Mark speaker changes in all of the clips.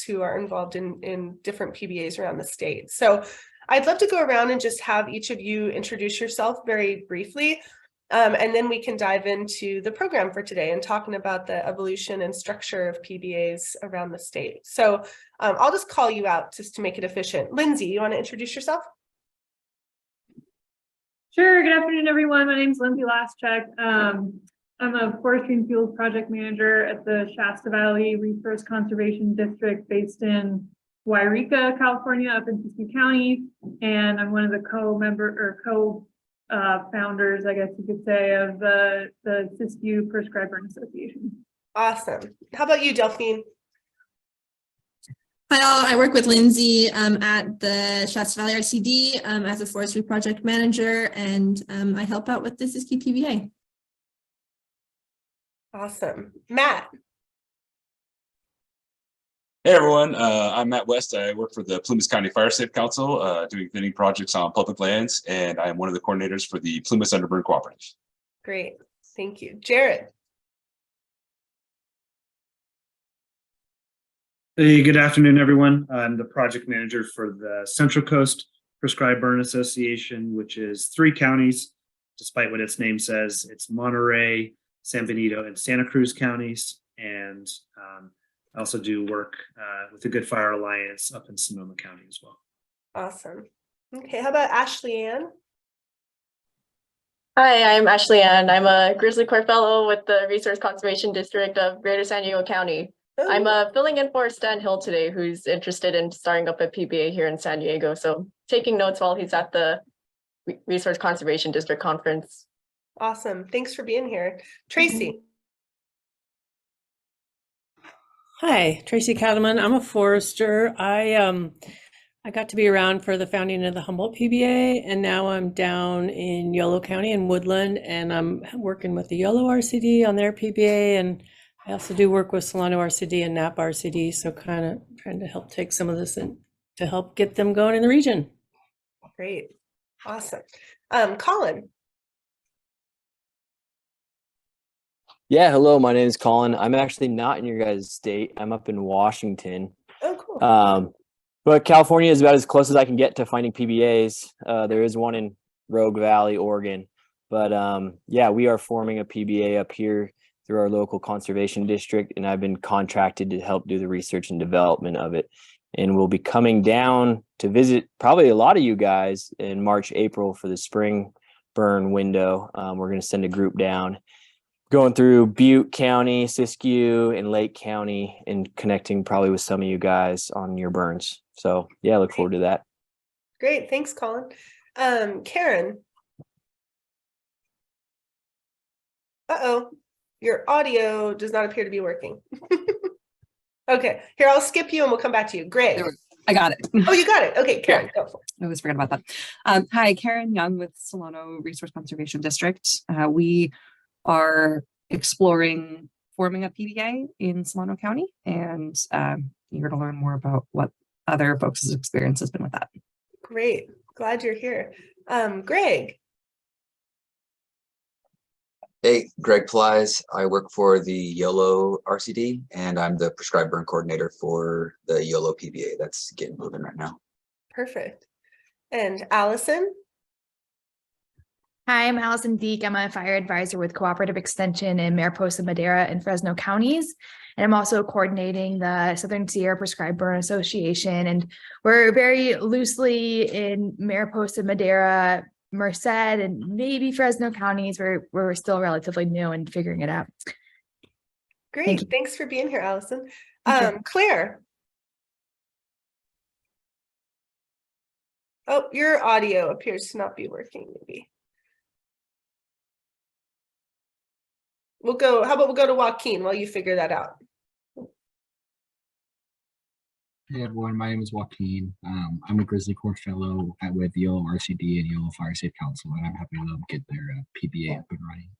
Speaker 1: folks who are involved in different PBAs around the state. So I'd love to go around and just have each of you introduce yourself very briefly. And then we can dive into the program for today and talking about the evolution and structure of PBAs around the state. So I'll just call you out just to make it efficient. Lindsay, you want to introduce yourself?
Speaker 2: Sure. Good afternoon, everyone. My name is Lindsay Laschek. I'm a forestry and fuels project manager at the Shasta Valley Resource Conservation District based in Wairika, California, up in Siskiyou County. And I'm one of the co-founders, I guess you could say, of the Siskiyou Prescribed Burn Association.
Speaker 1: Awesome. How about you, Delphine?
Speaker 3: Hi all, I work with Lindsay at the Shasta Valley RCD as a forestry project manager, and I help out with the Siskiyou PBA.
Speaker 1: Awesome. Matt.
Speaker 4: Hey everyone, I'm Matt West. I work for the Plumas County Fire Safe Council, doing thinning projects on public lands, and I am one of the coordinators for the Plumas Underburn Cooperative.
Speaker 1: Great, thank you. Jared.
Speaker 5: Hey, good afternoon, everyone. I'm the project manager for the Central Coast Prescribed Burn Association, which is 3 counties, despite what its name says. It's Monterey, San Benito, and Santa Cruz counties. And I also do work with the Good Fire Alliance up in Sonoma County as well.
Speaker 1: Awesome. Okay, how about Ashley Ann?
Speaker 6: Hi, I'm Ashley Ann. I'm a Grizzly Corps Fellow with the Resource Conservation District of Greater San Diego County.
Speaker 1: Oh.
Speaker 6: I'm filling in for Stan Hill today, who's interested in starting up a PBA here in San Diego. So taking notes while he's at the Resource Conservation District Conference.
Speaker 1: Awesome. Thanks for being here. Tracy.
Speaker 7: Hi, Tracy Cattleman. I'm a forester. I got to be around for the founding of the Humboldt PBA, and now I'm down in Yolo County in Woodland, and I'm working with the Yolo RCD on their PBA, and I also do work with Solano RCD and Napa RCD, so kind of trying to help take some of this in to help get them going in the region.
Speaker 1: Great. Awesome. Colin.
Speaker 8: Yeah, hello, my name is Colin. I'm actually not in your guys' state. I'm up in Washington.
Speaker 1: Oh, cool.
Speaker 8: But California is about as close as I can get to finding PBAs. There is one in Rogue Valley, Oregon. But yeah, we are forming a PBA up here through our local conservation district, and I've been contracted to help do the research and development of it. And we'll be coming down to visit probably a lot of you guys in March, April for the spring burn window. We're going to send a group down, going through Butte County, Siskiyou, and Lake County, and connecting probably with some of you guys on your burns. So yeah, I look forward to that.
Speaker 1: Great. Thanks, Colin. Karen. Uh-oh. Your audio does not appear to be working. Okay, here, I'll skip you and we'll come back to you. Greg.
Speaker 9: I got it.
Speaker 1: Oh, you got it. Okay, Karen, go for it.
Speaker 9: I always forget about that. Hi, Karen Young with Solano Resource Conservation District. We are exploring forming a PBA in Solano County, and eager to learn more about what other folks' experience has been with that.
Speaker 1: Great. Glad you're here. Greg.
Speaker 10: Hey, Greg Plies. I work for the YOLO RCD, and I'm the prescribed burn coordinator for the YOLO PBA that's getting moving right now.
Speaker 1: Perfect. And Allison?
Speaker 11: Hi, I'm Allison Deek. I'm a fire advisor with Cooperative Extension in Mariposa, Madera, and Fresno counties. And I'm also coordinating the Southern Sierra Prescribed Burn Association. And we're very loosely in Mariposa, Madera, Merced, and maybe Fresno counties where we're still relatively new and figuring it out.
Speaker 1: Great. Thanks for being here, Allison. Claire. Oh, your audio appears to not be working, maybe. How about we'll go to Joaquin while you figure that out.
Speaker 12: Hey everyone, my name is Joaquin. I'm a Grizzly Corps Fellow with Yolo RCD and Yolo Fire Safe Council, and I'm happy to get their PBA up and running.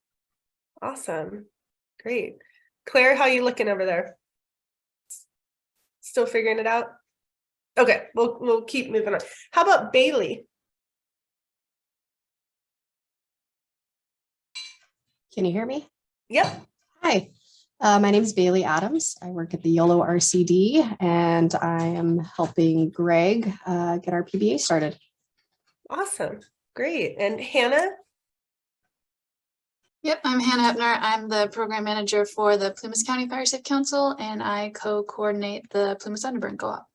Speaker 1: Awesome. Great. Claire, how are you looking over there? Still figuring it out? Okay, we'll keep moving on. How about Bailey?
Speaker 13: Can you hear me?
Speaker 1: Yep.
Speaker 13: Hi. My name is Bailey Adams. I work at the YOLO RCD, and I am helping Greg get our PBA started.
Speaker 1: Awesome. Great. And Hannah?
Speaker 14: Yep, I'm Hannah Epner. I'm the program manager for the Plumas County Fire Safe Council, and I co-coordinate the Plumas Underburn Co-op.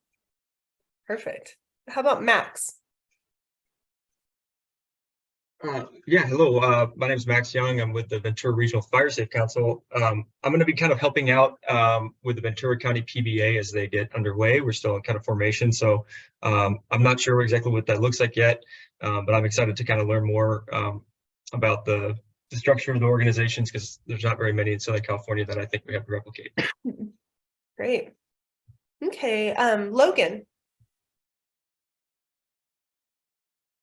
Speaker 1: Perfect. How about Max?
Speaker 15: Yeah, hello. My name is Max Young. I'm with the Ventura Regional Fire Safe Council. I'm going to be kind of helping out with the Ventura County PBA as they get underway. We're still in kind of formation, so I'm not sure exactly what that looks like yet, but I'm excited to kind of learn more about the structure of the organizations, because there's not very many in Southern California that I think we have to replicate.
Speaker 1: Great. Okay, Logan.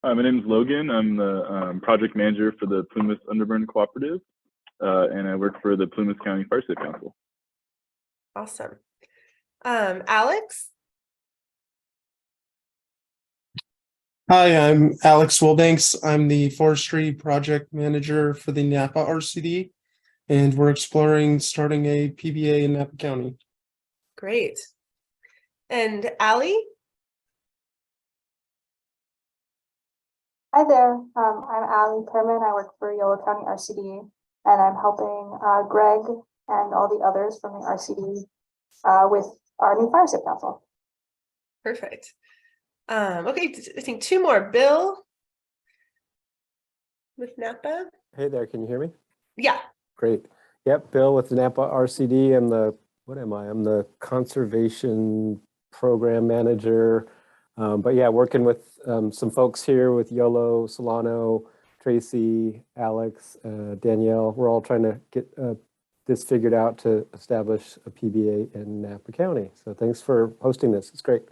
Speaker 16: Hi, my name is Logan. I'm the project manager for the Plumas Underburn Cooperative, and I work for the Plumas County Fire Safe Council.
Speaker 1: Awesome. Alex?
Speaker 17: Hi, I'm Alex Wilbanks. I'm the forestry project manager for the Napa RCD, and we're exploring starting a PBA in Napa County.
Speaker 1: Great. And Allie?
Speaker 18: Hi there, I'm Allie Kerman. I work for Yolo County RCD, and I'm helping Greg and all the others from the RCD with our new Fire Safe Council.
Speaker 1: Perfect. Okay, I think two more. Bill with Napa.
Speaker 19: Hey there, can you hear me?
Speaker 1: Yeah.
Speaker 19: Great. Yep, Bill with Napa RCD. I'm the conservation program manager. But yeah, working with some folks here with YOLO, Solano, Tracy, Alex, Danielle. We're all trying to get this figured out to establish a PBA in Napa County. So thanks for hosting this. It's great.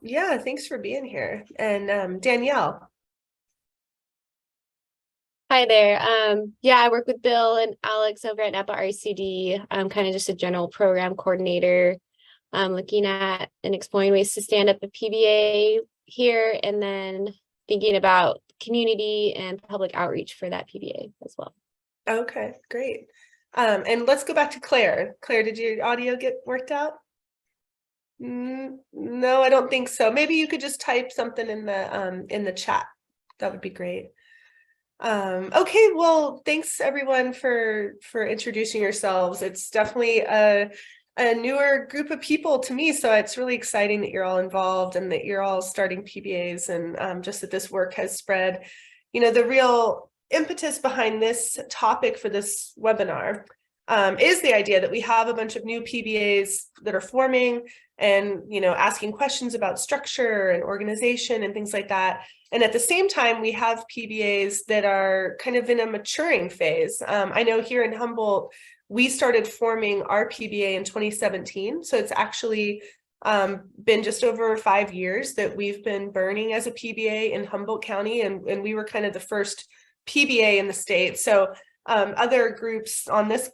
Speaker 1: Yeah, thanks for being here. And Danielle.
Speaker 20: Hi there. Yeah, I work with Bill and Alex over at Napa RCD. I'm kind of just a general program coordinator, looking at and exploring ways to stand up a PBA here, and then thinking about community and public outreach for that PBA as well.
Speaker 1: Okay, great. And let's go back to Claire. Claire, did your audio get worked out? No, I don't think so. Maybe you could just type something in the chat. That would be great. Okay, well, thanks everyone for introducing yourselves. It's definitely a newer group of people to me, so it's really exciting that you're all involved and that you're all starting PBAs, and just that this work has spread. You know, the real impetus behind this topic for this webinar is the idea that we have a bunch of new PBAs that are forming and, you know, asking questions about structure and organization and things like that. And at the same time, we have PBAs that are kind of in a maturing phase. I know here in Humboldt, we started forming our PBA in 2017. So it's actually been just over 5 years that we've been burning as a PBA in Humboldt County. And we were kind of the first PBA in the state. So other groups on this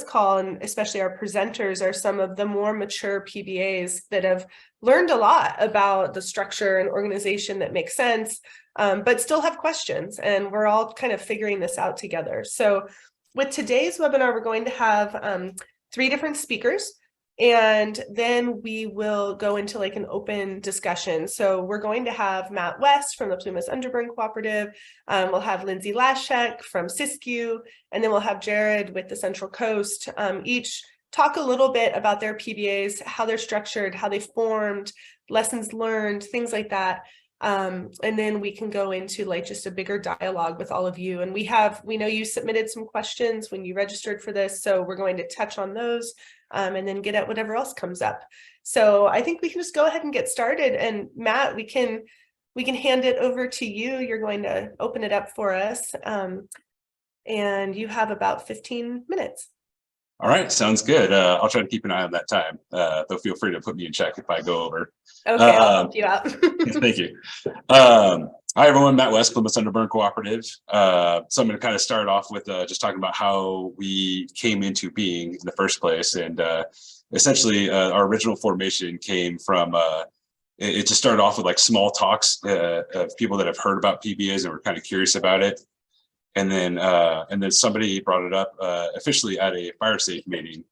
Speaker 1: call, and especially our presenters, are some of the more mature PBAs that have learned a lot about the structure and organization that makes sense, but still have questions. And we're all kind of figuring this out together. So with today's webinar, we're going to have 3 different speakers, and then we will go into like an open discussion. So we're going to have Matt West from the Plumas Underburn Cooperative. We'll have Lindsay Laschek from Siskiyou, and then we'll have Jared with the Central Coast. Each talk a little bit about their PBAs, how they're structured, how they formed, lessons learned, things like that. And then we can go into like just a bigger dialogue with all of you. And we know you submitted some questions when you registered for this, so we're going to touch on those and then get at whatever else comes up. So I think we can just go ahead and get started. And Matt, we can hand it over to you. You're going to open it up for us. And you have about 15 minutes.
Speaker 4: All right, sounds good. I'll try to keep an eye on that time. Though feel free to put me in check if I go over.
Speaker 1: Okay, I'll help you out.
Speaker 4: Thank you. Hi, everyone. Matt West, Plumas Underburn Cooperative. So I'm going to kind of start off with just talking about how we came into being in the first place. And essentially, our original formation came from, it just started off with like small talks of people that have heard about PBAs and were kind of curious about it. And then somebody brought it up officially at a fire safe meeting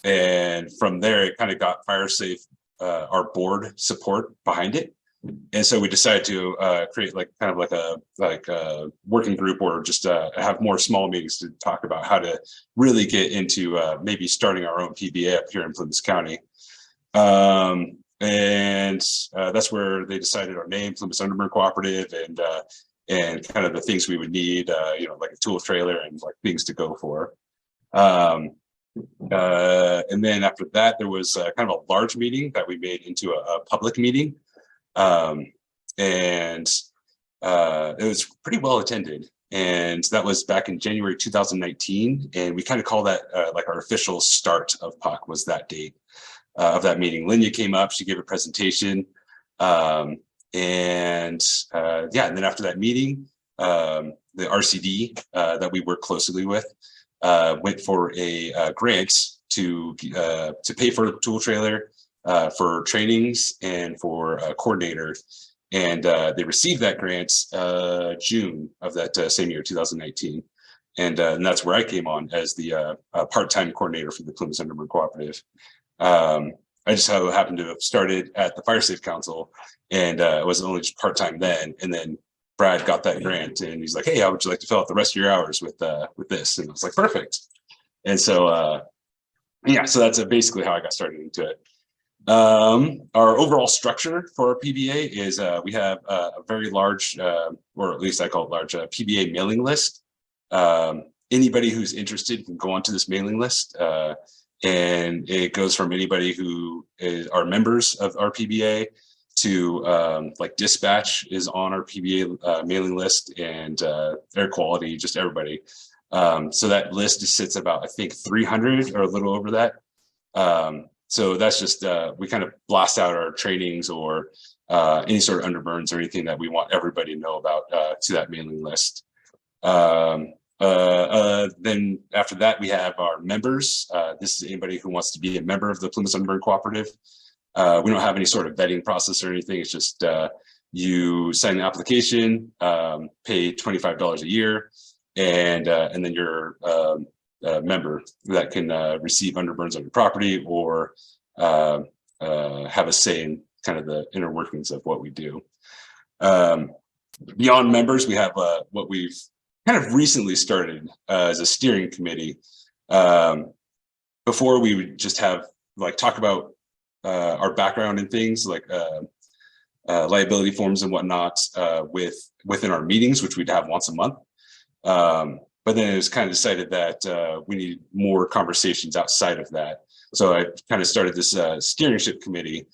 Speaker 4: And from there, it kind of got FireSafe, our board support behind it. And so we decided to create like kind of like a working group, or just have more small meetings to talk about how to really get into maybe starting our own PBA up here in Plymouth County. And that's where they decided our name, Plymouth Underburn Cooperative, and kind of the things we would need, you know, like a tool trailer and like things to go for. And then after that, there was kind of a large meeting that we made into a public meeting. And it was pretty well attended. And that was back in January 2019. And we kind of call that like our official start of PUC was that date of that meeting. Linya came up, she gave a presentation. Yeah, and then after that meeting, the RCD that we work closely with went for a grant to pay for the tool trailer, for trainings and for a coordinator. And they received that grant June of that same year, 2019. And that's where I came on as the part-time coordinator for the Plymouth Underburn Cooperative. I just happened to have started at the FireSafe Council, and it was only just part-time then. And then Brad got that grant, and he's like, "Hey, how would you like to fill out the rest of your hours with this?" And I was like, "Perfect." And so, yeah, so that's basically how I got started into it. Our overall structure for our PBA is we have a very large, or at least I call it large, PBA mailing list. Anybody who's interested can go onto this mailing list, and it goes from anybody who are members of our PBA to like dispatch is on our PBA mailing list, and air quality, just everybody. So that list sits about, I think, 300 or a little over that. So that's just, we kind of blast out our trainings or any sort of underburns or anything that we want everybody to know about to that mailing list. Then after that, we have our members. This is anybody who wants to be a member of the Plymouth Underburn Cooperative. We don't have any sort of vetting process or anything. It's just you sign an application, pay $25 a year, and then you're a member that can receive underburns on your property or have a say in kind of the inner workings of what we do. Beyond members, we have what we've kind of recently started as a steering committee. Before, we would just have like talk about our background and things like liability forms and whatnot within our meetings, which we'd have once a month. But then it was kind of decided that we need more conversations outside of that. So I kind of started this steering ship committee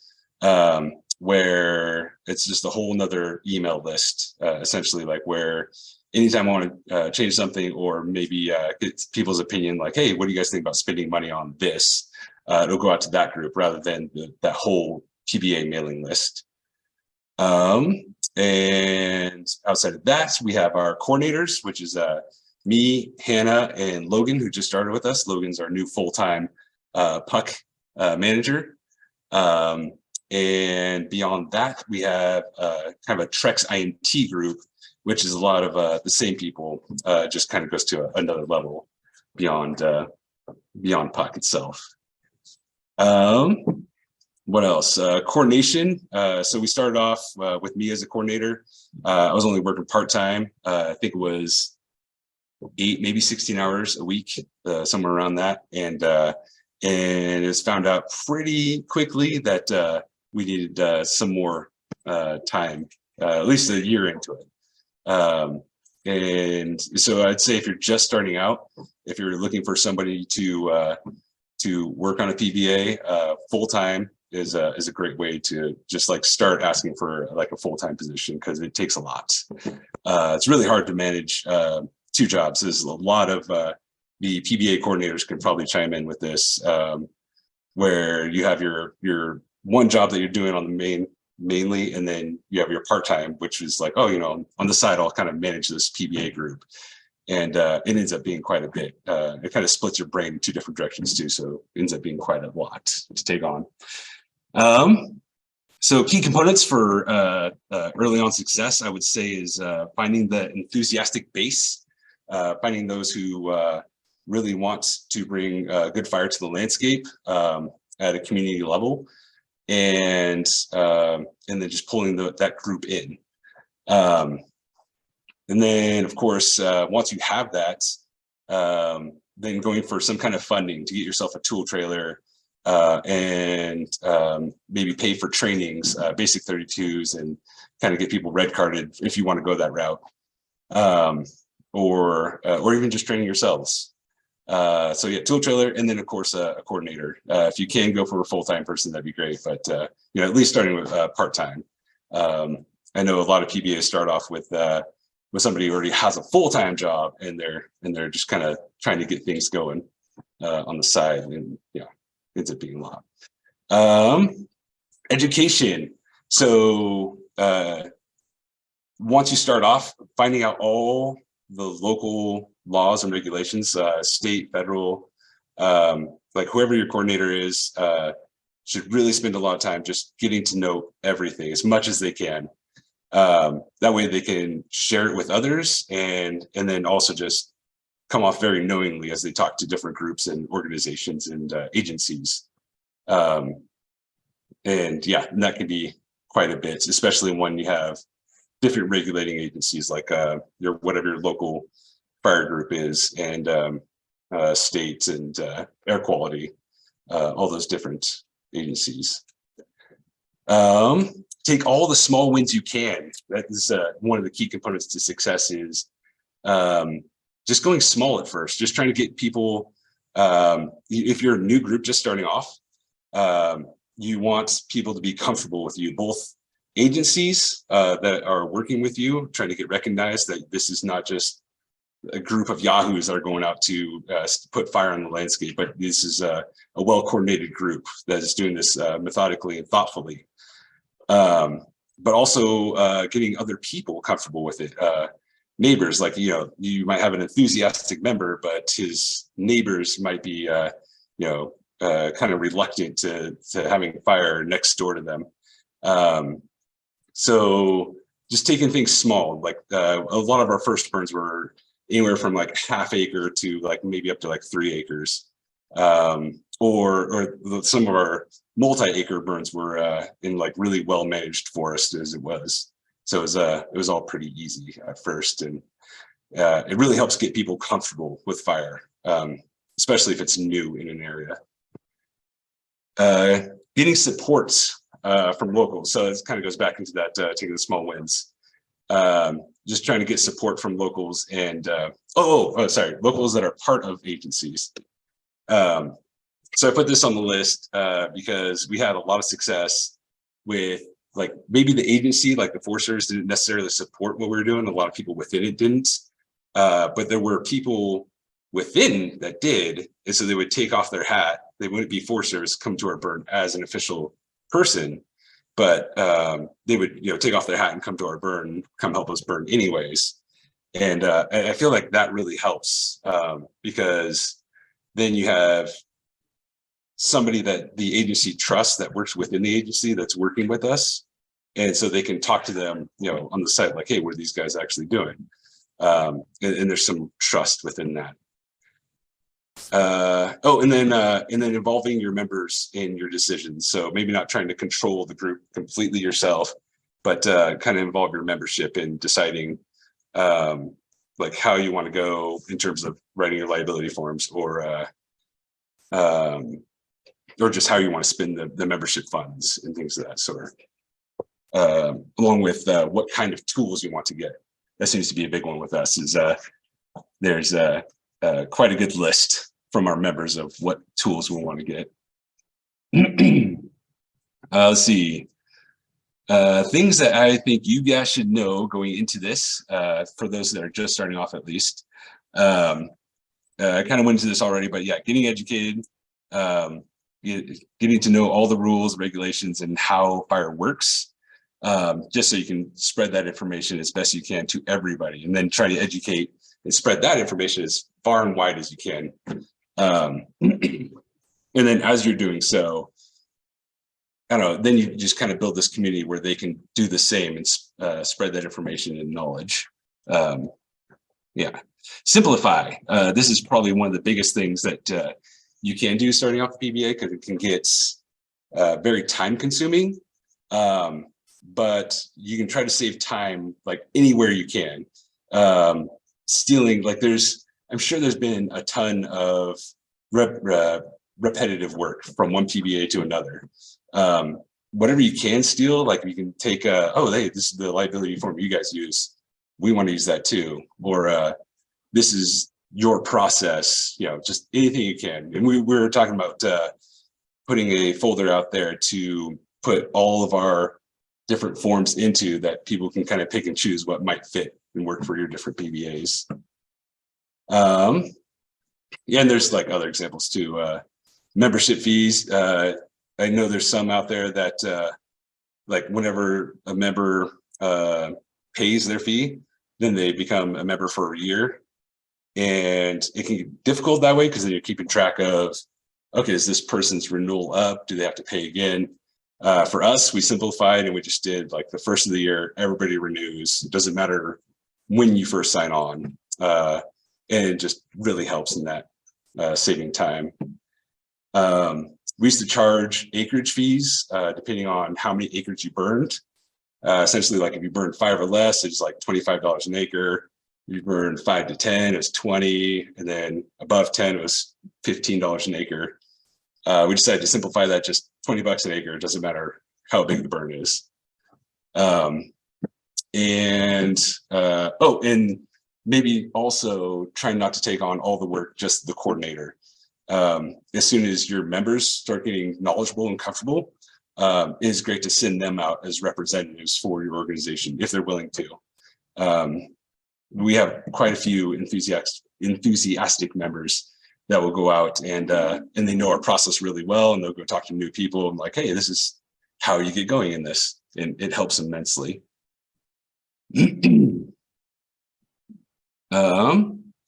Speaker 4: where it's just a whole nother email list, essentially, like where anytime I want to change something or maybe get people's opinion, like, hey, what do you guys think about spending money on this? It'll go out to that group rather than that whole PBA mailing list. And outside of that, we have our coordinators, which is me, Hannah, and Logan, who just started with us. Logan's our new full-time PUC manager. And beyond that, we have kind of a Trex IMT group, which is a lot of the same people, just kind of goes to another level beyond PUC itself. What else? Coordination. So we started off with me as a coordinator. I was only working part-time. I think it was 8, maybe 16 hours a week, somewhere around that. And it was found out pretty quickly that we needed some more time, at least a year into it. And so I'd say if you're just starting out, if you're looking for somebody to work on a PBA full-time is a great way to just like start asking for like a full-time position, because it takes a lot. It's really hard to manage 2 jobs. There's a lot of the PBA coordinators can probably chime in with this, where you have your one job that you're doing on the mainly, and then you have your part-time, which is like, oh, you know, on the side, I'll kind of manage this PBA group. And it ends up being quite a bit. It kind of splits your brain in 2 different directions too. So it ends up being quite a lot to take on. So key components for early on success, I would say, is finding the enthusiastic base, finding those who really wants to bring good fire to the landscape at a community level, and then just pulling that group in. And then, of course, once you have that, then going for some kind of funding to get yourself a tool trailer, and maybe pay for trainings, basic 32s, and kind of get people red carded if you want to go that route, or even just training yourselves. So yeah, tool trailer, and then of course a coordinator. If you can go for a full-time person, that'd be great, but you know, at least starting with part-time. I know a lot of PBAs start off with somebody who already has a full-time job, and they're just kind of trying to get things going on the side, and yeah, ends up being a lot. Education. So once you start off, finding out all the local laws and regulations, state, federal, like whoever your coordinator is, should really spend a lot of time just getting to know everything as much as they can. That way they can share it with others, and then also just come off very knowingly as they talk to different groups and organizations and agencies. And yeah, and that can be quite a bit, especially when you have different regulating agencies like whatever your local fire group is, and states, and air quality, all those different agencies. Take all the small wins you can. That is one of the key components to success, is just going small at first, just trying to get people, if you're a new group just starting off, you want people to be comfortable with you, both agencies that are working with you, trying to get recognized that this is not just a group of yahoos that are going out to put fire on the landscape, but this is a well-coordinated group that is doing this methodically and thoughtfully. But also getting other people comfortable with it. Neighbors, like, you know, you might have an enthusiastic member, but his neighbors might be, kind of reluctant to having fire next door to them. So just taking things small, like a lot of our first burns were anywhere from like half acre to like maybe up to like 3 acres. Or some of our multi-acre burns were in like really well-managed forest as it was. So it was all pretty easy at first, and it really helps get people comfortable with fire, especially if it's new in an area. Getting supports from locals. So it kind of goes back into that taking the small wins. Just trying to get support from locals, and locals that are part of agencies. So I put this on the list because we had a lot of success with, like, maybe the agency, like the Forest Service, didn't necessarily support what we were doing. A lot of people within it didn't, but there were people within that did, and so they would take off their hat. They wouldn't be Forest Service, come to our burn as an official person, but they would, take off their hat and come to our burn, come help us burn anyways. And I feel like that really helps because then you have somebody that the agency trusts that works within the agency that's working with us. And so they can talk to them, on the site, like, hey, what are these guys actually doing? And there's some trust within that. And then involving your members in your decisions. So maybe not trying to control the group completely yourself, but kind of involve your membership in deciding like how you want to go in terms of writing your liability forms, or just how you want to spend the membership funds and things of that sort. Along with what kind of tools you want to get. That seems to be a big one with us, is there's quite a good list from our members of what tools we want to get. Let's see. Things that I think you guys should know going into this, for those that are just starting off at least. I kind of went into this already, but yeah, getting educated, getting to know all the rules, regulations, and how fire works, just so you can spread that information as best you can to everybody, and then try to educate and spread that information as far and wide as you can. And then as you're doing so, I don't know, then you just kind of build this community where they can do the same and spread that information and knowledge. Yeah, simplify. This is probably one of the biggest things that you can do starting off the PBA, because it can get very time consuming. But you can try to save time like anywhere you can. Stealing, like I'm sure there's been a ton of repetitive work from one PBA to another. Whatever you can steal, like you can take, oh, hey, this is the liability form you guys use. We want to use that too. Or this is your process, just anything you can. And we were talking about putting a folder out there to put all of our different forms into, that people can kind of pick and choose what might fit and work for your different PBAs. Yeah, and there's like other examples too. Membership fees. I know there's some out there that like whenever a member pays their fee, then they become a member for a year. And it can get difficult that way, because then you're keeping track of, okay, is this person's renewal up? Do they have to pay again? For us, we simplified and we just did like the first of the year, everybody renews. It doesn't matter when you first sign on. And it just really helps in that saving time. We used to charge acreage fees depending on how many acres you burned. Essentially, like if you burned 5 or less, it's like $25 an acre. If you burned 5 to 10, it's 20, and then above 10, it was $15 an acre. We decided to simplify that, just $20 an acre. It doesn't matter how big the burn is. And maybe also trying not to take on all the work, just the coordinator. As soon as your members start getting knowledgeable and comfortable, it is great to send them out as representatives for your organization if they're willing to. We have quite a few enthusiastic members that will go out and they know our process really well, and they'll go talk to new people and like, hey, this is how you get going in this, and it helps immensely.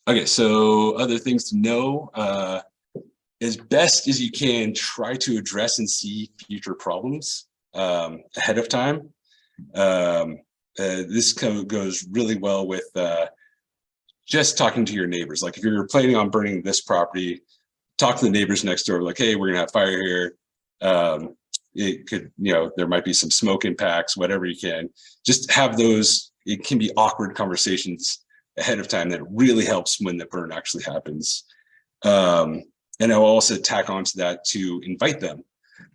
Speaker 4: Okay, so other things to know, as best as you can, try to address and see future problems ahead of time. This goes really well with just talking to your neighbors. Like if you're planning on burning this property, talk to the neighbors next door, like, hey, we're gonna have fire here. It could, there might be some smoke impacts, whatever you can. Just have those, it can be awkward conversations ahead of time that really helps when the burn actually happens. And I'll also tack onto that to invite them.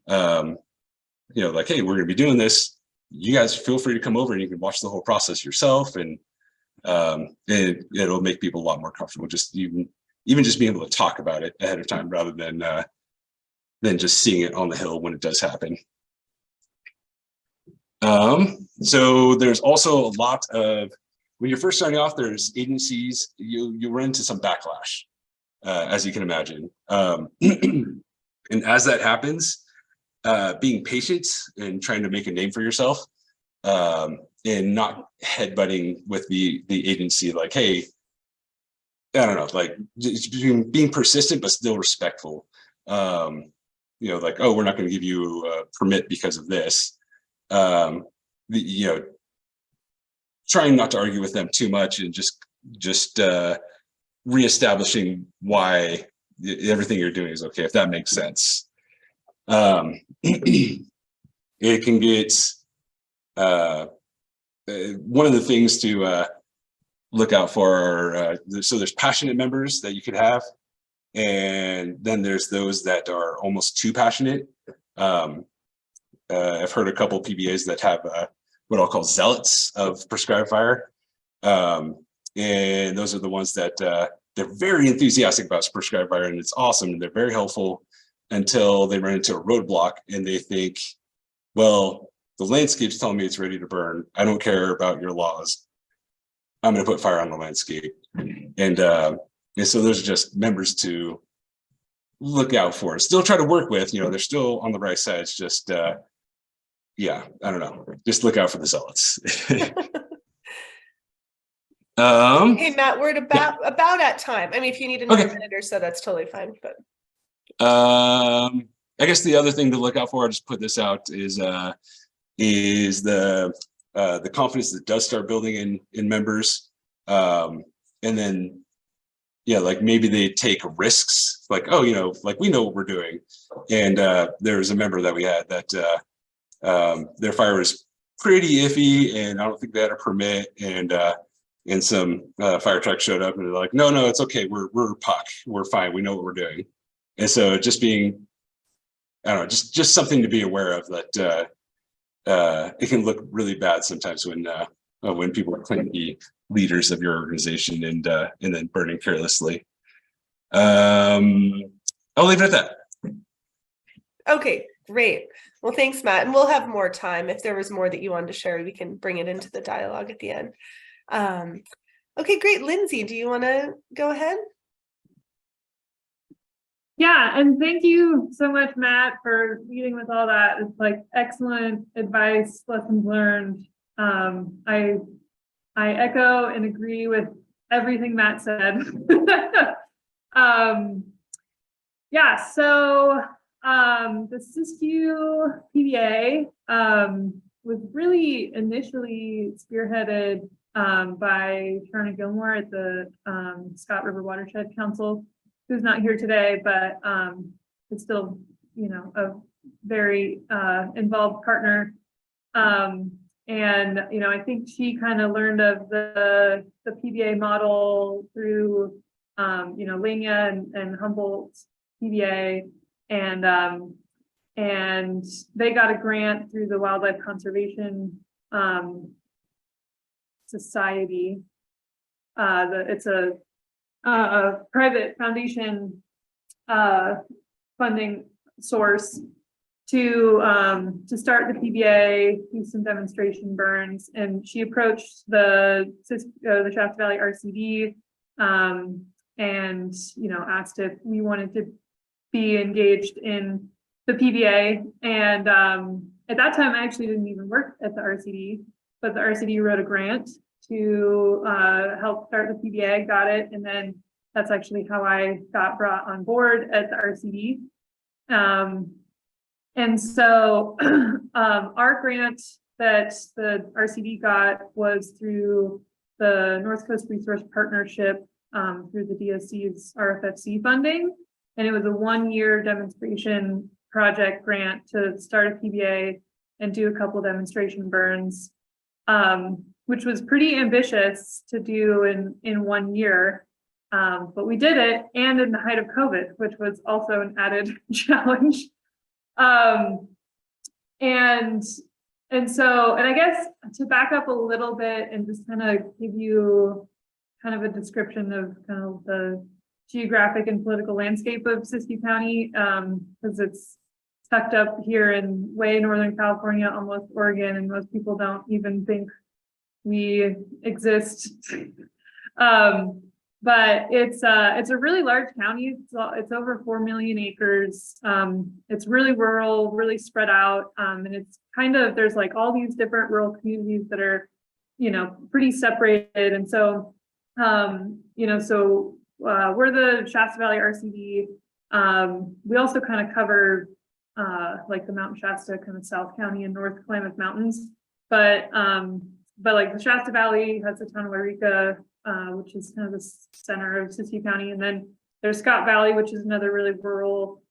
Speaker 4: Like, hey, we're gonna be doing this. You guys feel free to come over and you can watch the whole process yourself, and it'll make people a lot more comfortable. Just even just being able to talk about it ahead of time rather than just seeing it on the hill when it does happen. So there's also a lot of, when you're first starting off, there's agencies, you run into some backlash, as you can imagine. And as that happens, being patient and trying to make a name for yourself, and not headbutting with the agency, like, hey, I don't know, like just being persistent but still respectful. Like, oh, we're not going to give you a permit because of this. Trying not to argue with them too much, and just reestablishing why everything you're doing is okay, if that makes sense. It can get one of the things to look out for are so there's passionate members that you could have, and then there's those that are almost too passionate. I've heard a couple of PBAs that have what I'll call zealots of prescribed fire, and those are the ones that they're very enthusiastic about prescribed fire, and it's awesome, and they're very helpful until they run into a roadblock and they think, well, the landscape's telling me it's ready to burn. I don't care about your laws. I'm going to put fire on the landscape. And so those are just members to look out for. Still try to work with, they're still on the right side. It's just, yeah, I don't know. Just look out for the zealots.
Speaker 1: Hey, Matt, we're about at time. I mean, if you need another minute or so, that's totally fine. But
Speaker 4: I guess the other thing to look out for, I'll just put this out, is the confidence that does start building in members. and then, yeah, like maybe they take risks, like, oh, you know, like we know what we're doing. And there was a member that we had that their fire was pretty iffy, and I don't think they had a permit, and some fire truck showed up and they're like, no, it's okay, we're PUC, we're fine, we know what we're doing. And so just being, I don't know, just something to be aware of, that it can look really bad sometimes when people claim to be leaders of your organization and then burning carelessly. I'll leave it at that.
Speaker 1: Okay, great. Well, thanks, Matt. And we'll have more time. If there was more that you wanted to share, we can bring it into the dialogue at the end. Okay, great. Lindsay, do you want to go ahead?
Speaker 2: Yeah, and thank you so much, Matt, for leading with all that. It's like excellent advice, lessons learned. I echo and agree with everything Matt said. Yeah, so the Siskiyou PBA was really initially spearheaded by Sharna Gilmore at the Scott River Watershed Council, who's not here today, but is still, you know, a very involved partner. And, you know, I think she kind of learned of the PBA model through, you know, Lania and Humboldt's PBA, and they got a grant through the Wildlife Conservation Society. It's a private foundation funding source to start the PBA, do some demonstration burns, and she approached the Shasta Valley RCD and, you know, asked if we wanted to be engaged in the PBA. And at that time, I actually didn't even work at the RCD, but the RCD wrote a grant to help start the PBA, got it, and then that's actually how I got brought on board at the RCD. And so our grant that the RCD got was through the North Coast Resource Partnership through the DSC's RFFC funding. And it was a 1-year demonstration project grant to start a PBA and do a couple demonstration burns, which was pretty ambitious to do in 1 year. But we did it, and in the height of COVID, which was also an added challenge. And I guess to back up a little bit and just kind of give you kind of a description of kind of the geographic and political landscape of Siskiyou County, because it's tucked up here in way Northern California, almost Oregon, and most people don't even think we exist. But it's a really large county. It's over 4 million acres. It's really rural, really spread out, and it's kind of, there's like all these different rural communities that are, you know, pretty separated. And so, you know, so we're the Shasta Valley RCD. We also kind of cover like the Mountain Shasta, kind of South County and North Klamath Mountains, but like the Shasta Valley has the town of Wairika, which is kind of the center of Siskiyou County. And then there's Scott Valley, which is another really rural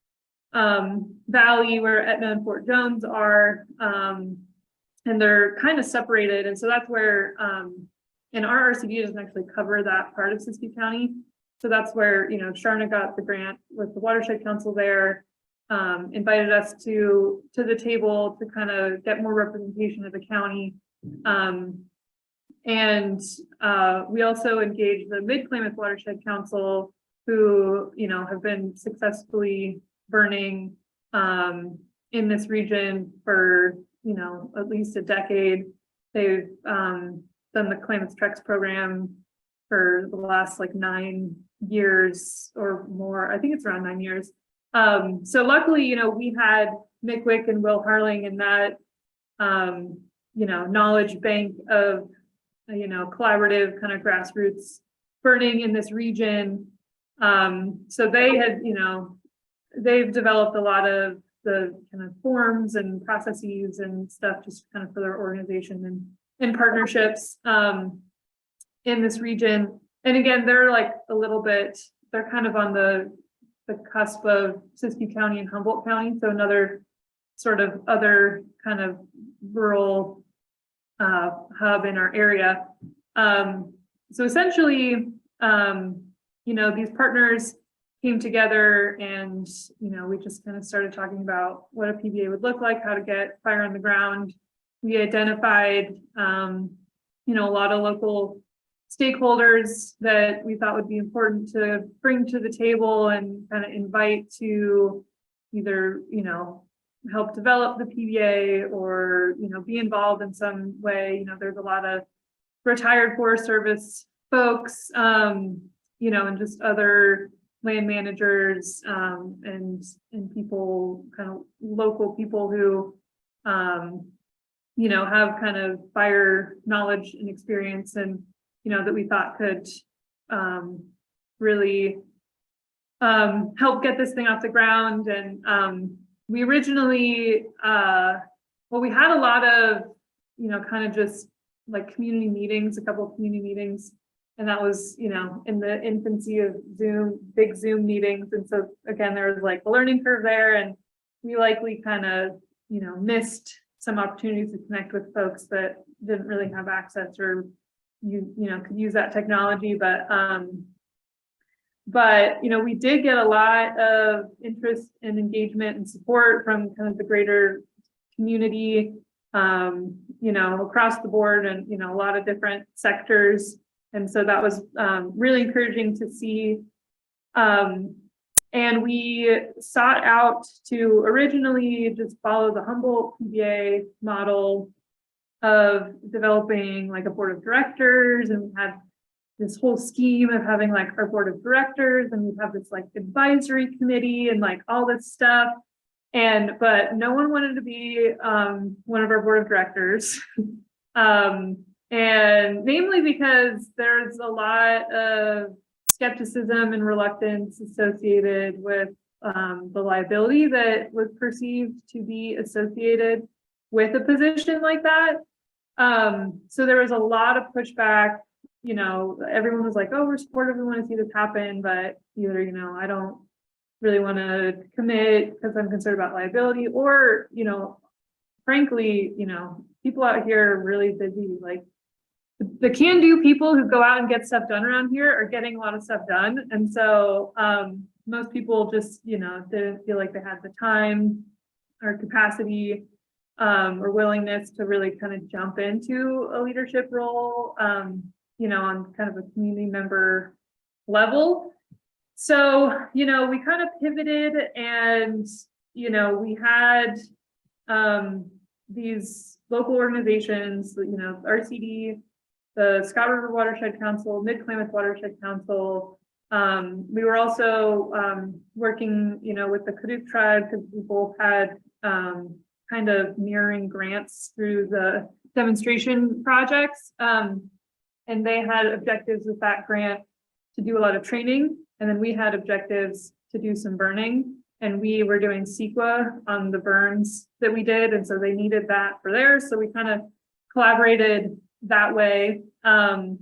Speaker 2: valley where Etna and Fort Jones are, and they're kind of separated. And so that's where, and our RCD doesn't actually cover that part of Siskiyou County. So that's where, you know, Sharna got the grant with the Watershed Council there, invited us to the table to kind of get more representation of the county. And we also engaged the Mid-Klamath Watershed Council, who, you know, have been successfully burning in this region for, you know, at least a decade. They've done the Klamath Trex program for the last like 9 years or more. I think it's around 9 years. So luckily, you know, we had Mick Wick and Will Harling in that, you know, knowledge bank of, you know, collaborative kind of grassroots burning in this region. So they had, you know, they've developed a lot of the kind of forms and processes and stuff just kind of for their organization and partnerships in this region. and again, they're like a little bit, they're kind of on the cusp of Siskiyou County and Humboldt County. So another sort of other kind of rural hub in our area. So essentially, these partners came together and, we just kind of started talking about what a PBA would look like, how to get fire on the ground. We identified, a lot of local stakeholders that we thought would be important to bring to the table and kind of invite to either, help develop the PBA or, be involved in some way. There's a lot of retired Forest Service folks, and just other land managers, and people, kind of local people who, have kind of fire knowledge and experience, and, that we thought could really help get this thing off the ground. And we originally, we had a lot of, kind of just like community meetings, a couple of community meetings. And that was, in the infancy of big Zoom meetings. And so again, there was like a learning curve there, and we likely kind of, missed some opportunities to connect with folks that didn't really have access or could use that technology. But we did get a lot of interest and engagement and support from kind of the greater community, across the board, and, a lot of different sectors. And so that was really encouraging to see. And we sought out to originally just follow the Humboldt PBA model of developing like a board of directors, and we had this whole scheme of having like our board of directors, and we have this like advisory committee and like all this stuff. But no one wanted to be one of our board of directors. And namely because there's a lot of skepticism and reluctance associated with the liability that was perceived to be associated with a position like that. So there was a lot of pushback. Everyone was like, oh, we're supportive, we want to see this happen, but either, I don't really want to commit because I'm concerned about liability, or, frankly, people out here are really busy. Like the can-do people who go out and get stuff done around here are getting a lot of stuff done. And so most people just, didn't feel like they had the time or capacity or willingness to really kind of jump into a leadership role, on kind of a community member level. So, we kind of pivoted, and, we had these local organizations, RCD, the Scott River Watershed Council, Mid-Klamath Watershed Council. We were also working, with the Kaduk tribe, because we both had kind of mirroring grants through the demonstration projects. And they had objectives with that grant to do a lot of training. And then we had objectives to do some burning. And we were doing CEQA on the burns that we did. And so they needed that for theirs. So we kind of collaborated that way. And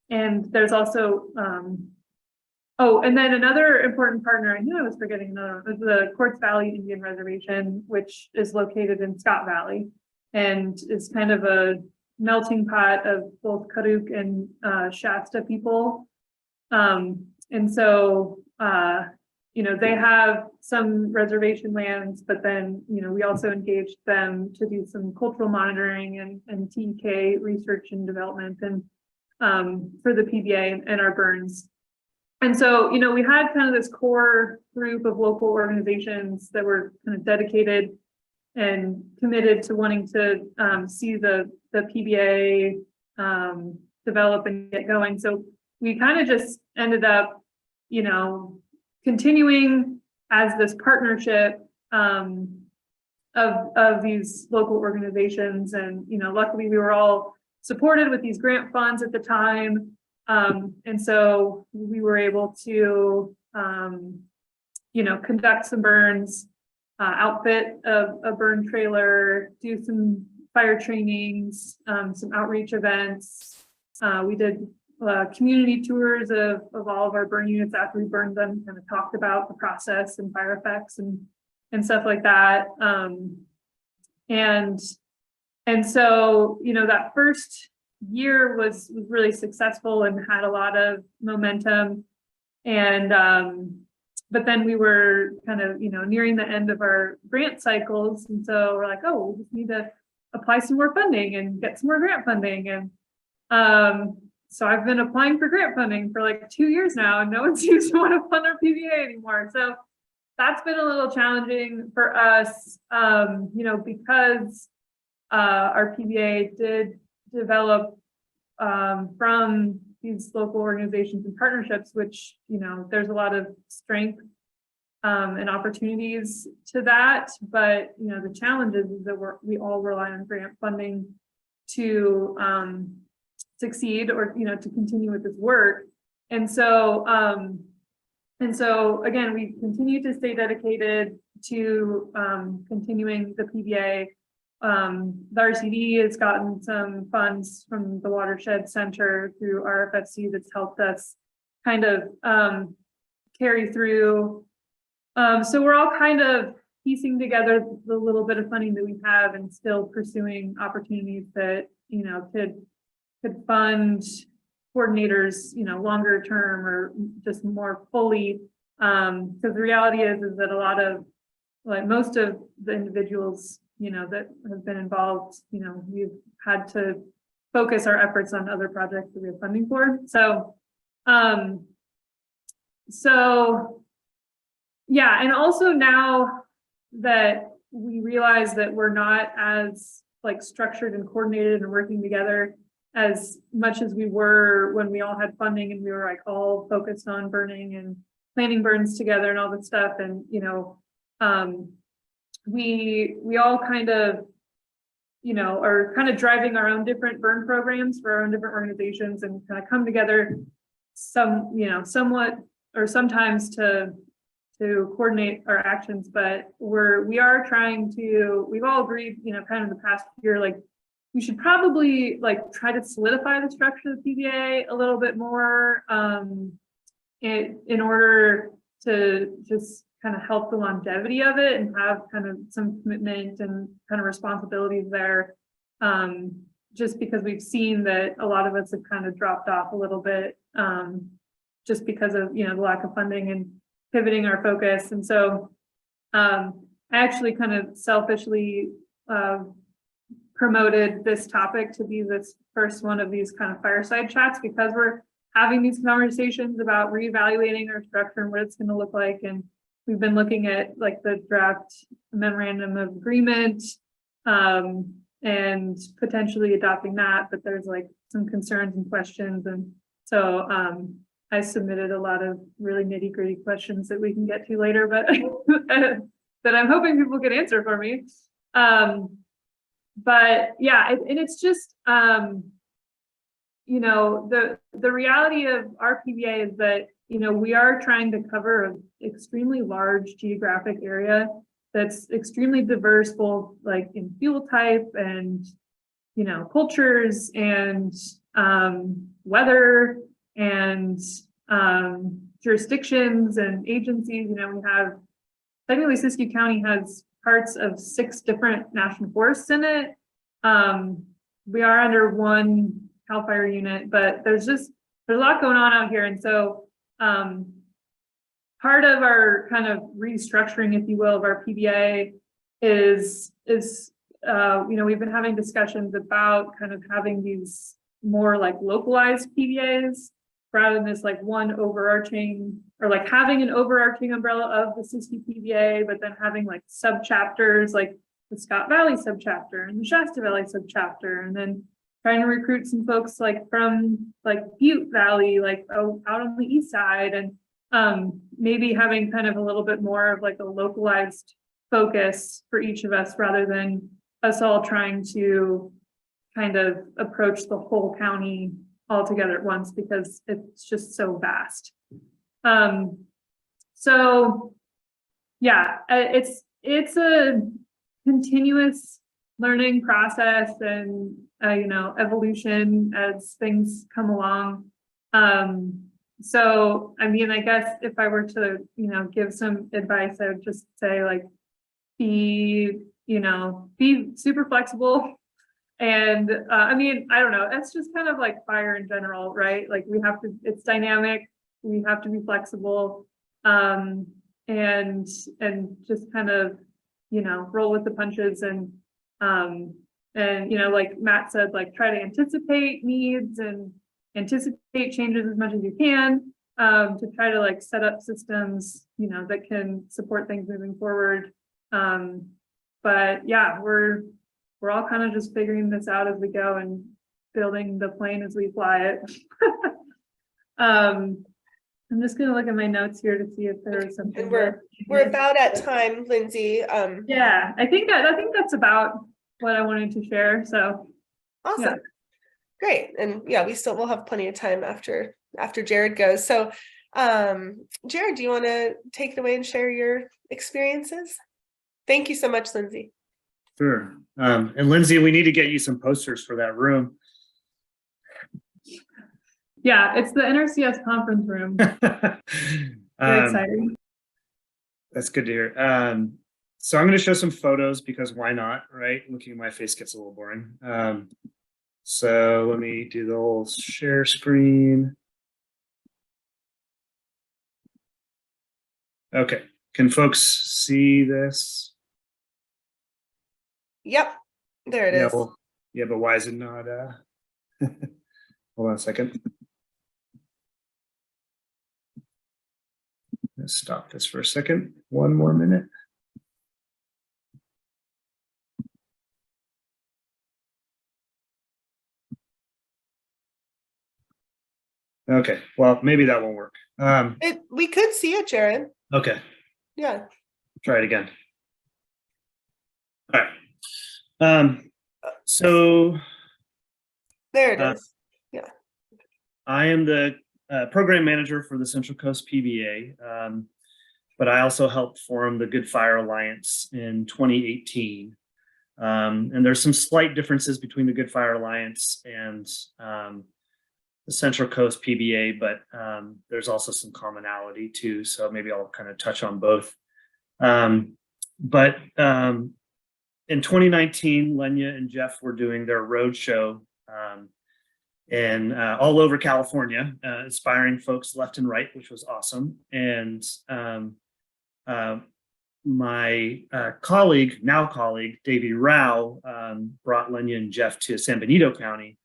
Speaker 2: there's also, and then another important partner, I knew I was forgetting another, was the Quartz Valley Indian Reservation, which is located in Scott Valley, and is kind of a melting pot of both Kaduk and Shasta people. And so, they have some reservation lands, but then, we also engaged them to do some cultural monitoring and TEK research and development, and for the PBA and our burns. And so, we had kind of this core group of local organizations that were kind of dedicated and committed to wanting to see the PBA develop and get going. So we kind of just ended up, continuing as this partnership of these local organizations. And, luckily we were all supported with these grant funds at the time. And so we were able to, conduct some burns, outfit a burn trailer, do some fire trainings, some outreach events. We did community tours of all of our burn units after we burned them, kind of talked about the process and fire effects and stuff like that. And so, you know, that first year was really successful and had a lot of momentum. And but then we were kind of, you know, nearing the end of our grant cycles. And so we're like, oh, we just need to apply some more funding and get some more grant funding. And so I've been applying for grant funding for like 2 years now, and no one seems to want to fund our PBA anymore. So that's been a little challenging for us, you know, because our PBA did develop from these local organizations and partnerships, which, you know, there's a lot of strength and opportunities to that. But, you know, the challenge is that we all rely on grant funding to succeed, or, you know, to continue with this work. And so again, we continue to stay dedicated to continuing the PBA. The RCD has gotten some funds from the Watershed Center through RFFC that's helped us kind of carry through. So we're all kind of piecing together the little bit of funding that we have and still pursuing opportunities that, you know, could fund coordinators, you know, longer term or just more fully. Because the reality is that a lot of, like, most of the individuals, you know, that have been involved, you know, we've had to focus our efforts on other projects that we have funding for. So yeah, and also now that we realize that we're not as like structured and coordinated and working together as much as we were when we all had funding and we were like all focused on burning and planning burns together and all that stuff. And, you know, we all kind of, you know, are kind of driving our own different burn programs for our own different organizations and kind of come together somewhat or sometimes to coordinate our actions. But we are trying to, we've all agreed, you know, kind of the past year, like we should probably like try to solidify the structure of the PBA a little bit more in order to just kind of help the longevity of it and have kind of some commitment and kind of responsibilities there. Just because we've seen that a lot of us have kind of dropped off a little bit just because of, you know, the lack of funding and pivoting our focus. And so I actually kind of selfishly promoted this topic to be this first one of these kind of fireside chats, because we're having these conversations about reevaluating our structure and what it's going to look like. And we've been looking at like the draft memorandum of agreement and potentially adopting that, but there's like some concerns and questions. And so I submitted a lot of really nitty-gritty questions that we can get to later, but that I'm hoping people can answer for me. But yeah, and it's just, you know, the reality of our PBA is that, you know, we are trying to cover an extremely large geographic area that's extremely diverse, both like in fuel type and, you know, cultures and weather and jurisdictions and agencies. You know, we have, technically Siskiyou County has parts of 6 different national forests in it. We are under one CAL FIRE unit, but there's a lot going on out here. And so part of our kind of restructuring, if you will, of our PBA is you know, we've been having discussions about kind of having these more like localized PBAs rather than this like one overarching, or like having an overarching umbrella of the Siskiyou PBA, but then having like subchapters like the Scott Valley subchapter and the Shasta Valley subchapter, and then trying to recruit some folks like from like Butte Valley, like out on the east side, and maybe having kind of a little bit more of like a localized focus for each of us rather than us all trying to kind of approach the whole county all together at once, because it's just so vast. So yeah, it's a continuous learning process and you know, evolution as things come along. So, I mean, I guess if I were to, give some advice, I would just say like, be super flexible. And I mean, I don't know, that's just kind of like fire in general, right? Like it's dynamic, we have to be flexible, and just kind of, roll with the punches and like Matt said, like try to anticipate needs and anticipate changes as much as you can, to try to like set up systems, that can support things moving forward. But yeah, we're all kind of just figuring this out as we go and building the plane as we fly it. I'm just gonna look at my notes here to see if there's something.
Speaker 1: And we're about at time, Lindsay.
Speaker 2: Yeah, I think that's about what I wanted to share. So
Speaker 1: awesome.
Speaker 2: Yeah.
Speaker 1: Great. And yeah, we'll have plenty of time after Jared goes. So Jared, do you want to take it away and share your experiences? Thank you so much, Lindsay.
Speaker 5: Sure. And Lindsay, we need to get you some posters for that room.
Speaker 2: Yeah, it's the NRCS conference room. Very exciting.
Speaker 5: That's good to hear. So I'm going to show some photos because why not, right? Looking at my face gets a little boring. So let me do the whole share screen. Okay, can folks see this?
Speaker 1: Yep, there it is.
Speaker 5: Well, yeah, but why is it not? Hold on a second. Let's stop this for a second. One more minute. Okay, well, maybe that won't work.
Speaker 1: We could see it, Jared.
Speaker 5: Okay.
Speaker 1: Yeah.
Speaker 5: Try it again. All right. So
Speaker 1: there it is. Yeah.
Speaker 5: I am the program manager for the Central Coast PBA, but I also helped form the Good Fire Alliance in 2018. And there's some slight differences between the Good Fire Alliance and the Central Coast PBA, but there's also some commonality too. So maybe I'll kind of touch on both. But in 2019, Lenya and Jeff were doing their road show and all over California, inspiring folks left and right, which was awesome. And my colleague, Davey Rao, brought Lenya and Jeff to San Benito County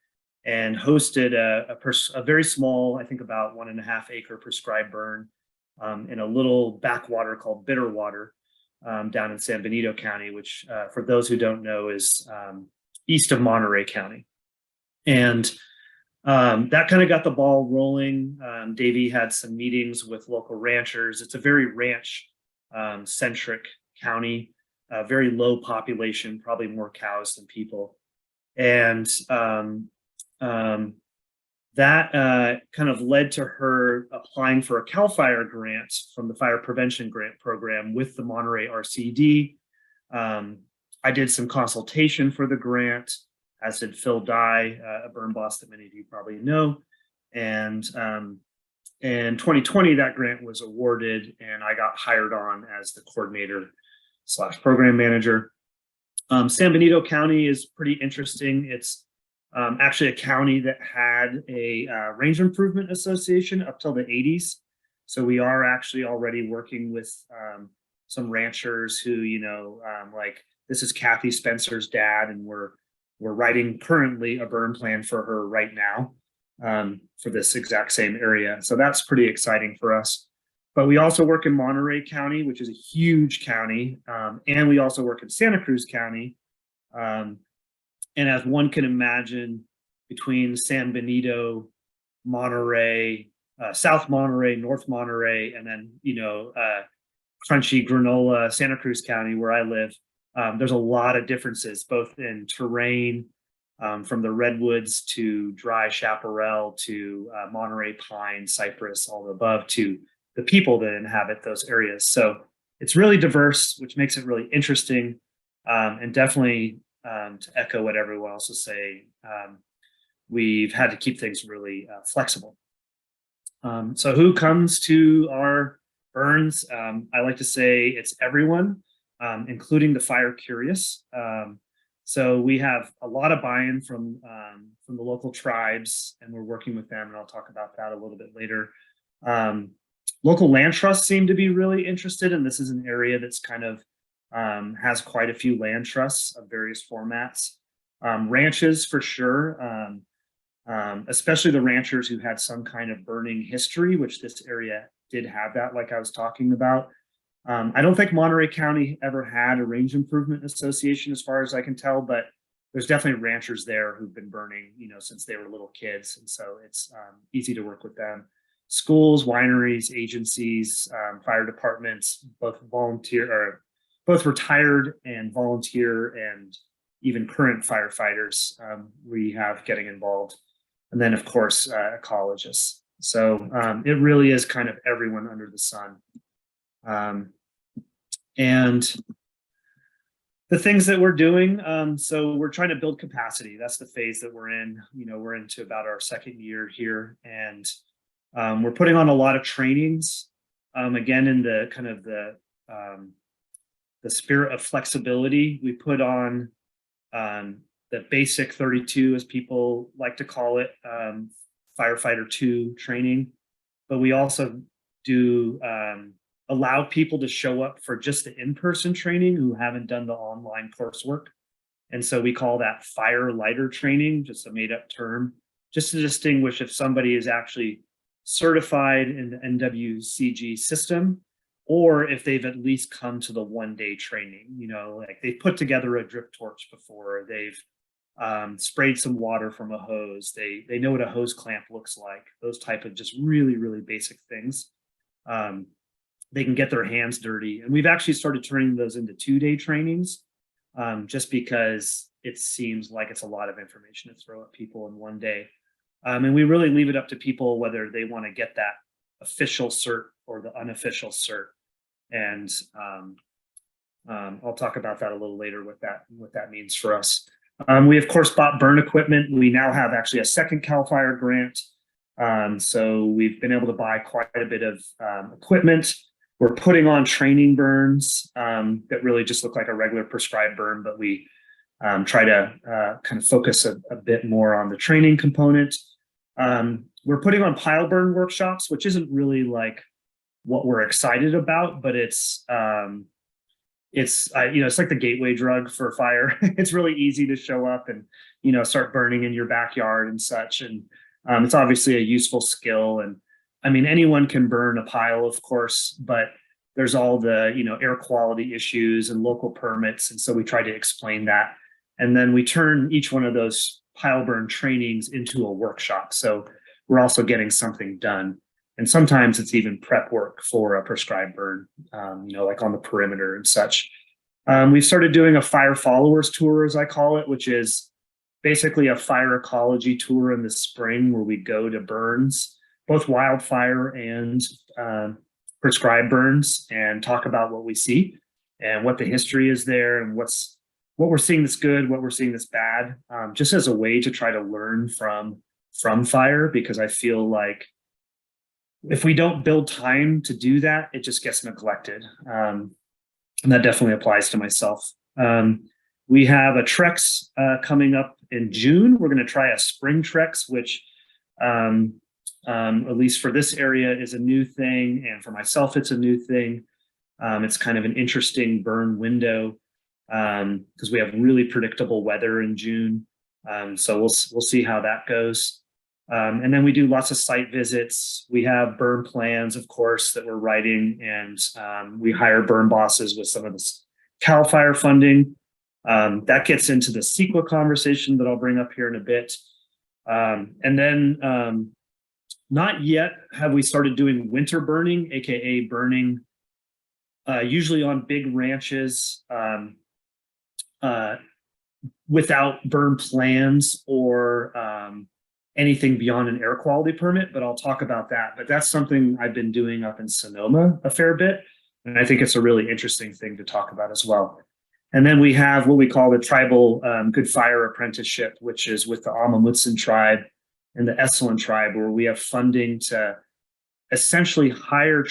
Speaker 5: and hosted a very small, I think about 1.5 acre prescribed burn in a little backwater called Bitterwater down in San Benito County, which for those who don't know is east of Monterey County. And that kind of got the ball rolling. Davey had some meetings with local ranchers. It's a very ranch centric county, very low population, probably more cows than people. And that kind of led to her applying for a CAL FIRE grant from the Fire Prevention Grant Program with the Monterey RCD. I did some consultation for the grant, as did Phil Dye, a burn boss that many of you probably know. And in 2020, that grant was awarded and I got hired on as the coordinator / program manager. San Benito County is pretty interesting. It's actually a county that had a range improvement association up till the 80s. So we are actually already working with some ranchers who, like this is Kathy Spencer's dad, and we're writing currently a burn plan for her right now for this exact same area. So that's pretty exciting for us. But we also work in Monterey County, which is a huge county. And we also work in Santa Cruz County. And as one can imagine, between San Benito, Monterey, South Monterey, North Monterey, and then, crunchy granola, Santa Cruz County, where I live, there's a lot of differences, both in terrain, from the redwoods to dry chaparral to Monterey pine, cypress, all the above, to the people that inhabit those areas. So it's really diverse, which makes it really interesting, and definitely to echo what everyone else is saying, we've had to keep things really flexible. So who comes to our burns? I like to say it's everyone, including the fire curious. So we have a lot of buy-in from the local tribes, and we're working with them, and I'll talk about that a little bit later. Local land trusts seem to be really interested, and this is an area that's kind of has quite a few land trusts of various formats. Ranches for sure, especially the ranchers who had some kind of burning history, which this area did have that, like I was talking about. I don't think Monterey County ever had a range improvement association as far as I can tell, but there's definitely ranchers there who've been burning, since they were little kids. And so it's easy to work with them. Schools, wineries, agencies, fire departments, both retired and volunteer, and even current firefighters we have getting involved. And then of course, ecologists. So it really is kind of everyone under the sun. And the things that we're doing, so we're trying to build capacity. That's the phase that we're in. We're into about our second year here, and we're putting on a lot of trainings. Again, in the kind of the spirit of flexibility, we put on the basic 32, as people like to call it, firefighter 2 training, but we also do allow people to show up for just the in-person training who haven't done the online coursework. And so we call that fire lighter training, just a made up term, just to distinguish if somebody is actually certified in the NWCG system, or if they've at least come to the one-day training. Like they put together a drip torch before, they've sprayed some water from a hose, they know what a hose clamp looks like, those type of just really, really basic things. They can get their hands dirty. And we've actually started turning those into 2-day trainings, just because it seems like it's a lot of information to throw at people in one day. And we really leave it up to people whether they want to get that official cert or the unofficial cert. And I'll talk about that a little later, what that means for us. We of course bought burn equipment. We now have actually a second CAL FIRE grant. So we've been able to buy quite a bit of equipment. We're putting on training burns that really just look like a regular prescribed burn, but we try to kind of focus a bit more on the training component. We're putting on pile burn workshops, which isn't really like what we're excited about, but it's like the gateway drug for fire. It's really easy to show up and start burning in your backyard and such, and it's obviously a useful skill. And I mean, anyone can burn a pile, of course, but there's all the air quality issues and local permits, and so we try to explain that, and then we turn each one of those pile burn trainings into a workshop, so we're also getting something done. And sometimes it's even prep work for a prescribed burn, like on the perimeter and such. We've started doing a fire followers tour, as I call it, which is basically a fire ecology tour in the spring where we go to burns, both wildfire and prescribed burns, and talk about what we see and what the history is there and what we're seeing that's good, what we're seeing that's bad, just as a way to try to learn from fire, because I feel like if we don't build time to do that, it just gets neglected. And that definitely applies to myself. We have a Trex coming up in June. We're going to try a spring Trex, which at least for this area is a new thing. And for myself, it's a new thing. It's kind of an interesting burn window because we have really predictable weather in June. So we'll see how that goes. And then we do lots of site visits. We have burn plans, of course, that we're writing, and we hire burn bosses with some of this CAL FIRE funding. That gets into the CEQA conversation that I'll bring up here in a bit. And then not yet have we started doing winter burning, AKA burning usually on big ranches without burn plans or anything beyond an air quality permit, but I'll talk about that. But that's something I've been doing up in Sonoma a fair bit, and I think it's a really interesting thing to talk about as well. And then we have what we call the Tribal Good Fire Apprenticeship, which is with the Amamutsan tribe and the Esalen tribe, where we have funding to essentially hire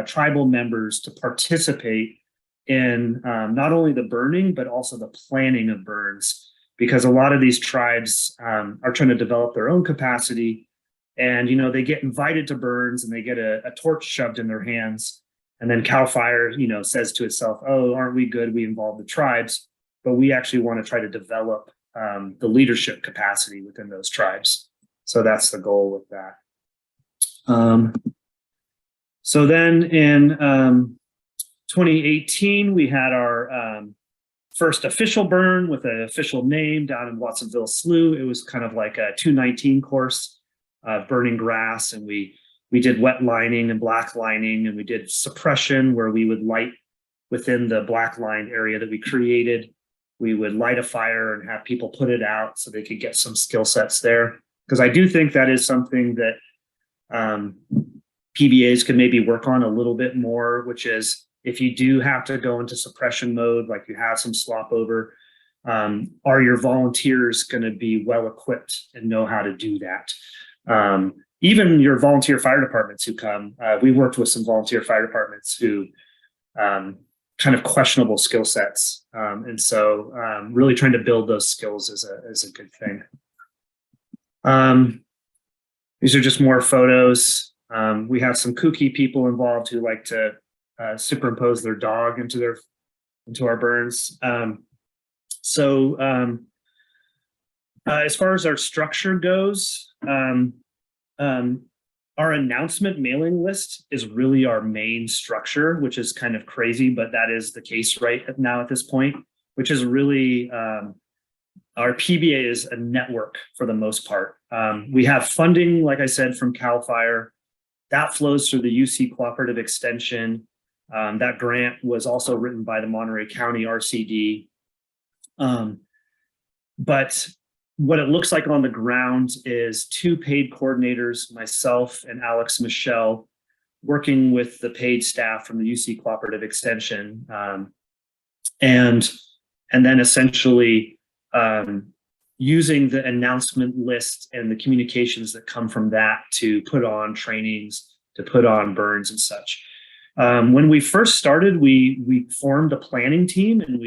Speaker 5: tribal members to participate in not only the burning, but also the planning of burns, because a lot of these tribes are trying to develop their own capacity. And, you know, they get invited to burns and they get a torch shoved in their hands. And then CAL FIRE, you know, says to itself, oh, aren't we good? We involve the tribes, but we actually want to try to develop the leadership capacity within those tribes. So that's the goal with that. So then in 2018, we had our first official burn with an official name down in Watsonville Slough. It was kind of like a 219 course, burning grass, and we did wet lining and black lining, and we did suppression where we would light within the black lined area that we created. We would light a fire and have people put it out so they could get some skill sets there. Because I do think that is something that PBAs could maybe work on a little bit more, which is if you do have to go into suppression mode, like you have some slop over, are your volunteers going to be well equipped and know how to do that? Even your volunteer fire departments who come, we worked with some volunteer fire departments who kind of questionable skill sets. And so really trying to build those skills is a good thing. These are just more photos. We have some kooky people involved who like to superimpose their dog into our burns. As far as our structure goes, our announcement mailing list is really our main structure, which is kind of crazy, but that is the case right now at this point, which is really our PBA is a network for the most part. We have funding, like I said, from CAL FIRE. That flows through the UC Cooperative Extension. That grant was also written by the Monterey County RCD. But what it looks like on the ground is 2 paid coordinators, myself and Alex Michelle, working with the paid staff from the UC Cooperative Extension. And then essentially using the announcement list and the communications that come from that to put on trainings, to put on burns and such. When we first started, we formed a planning team, and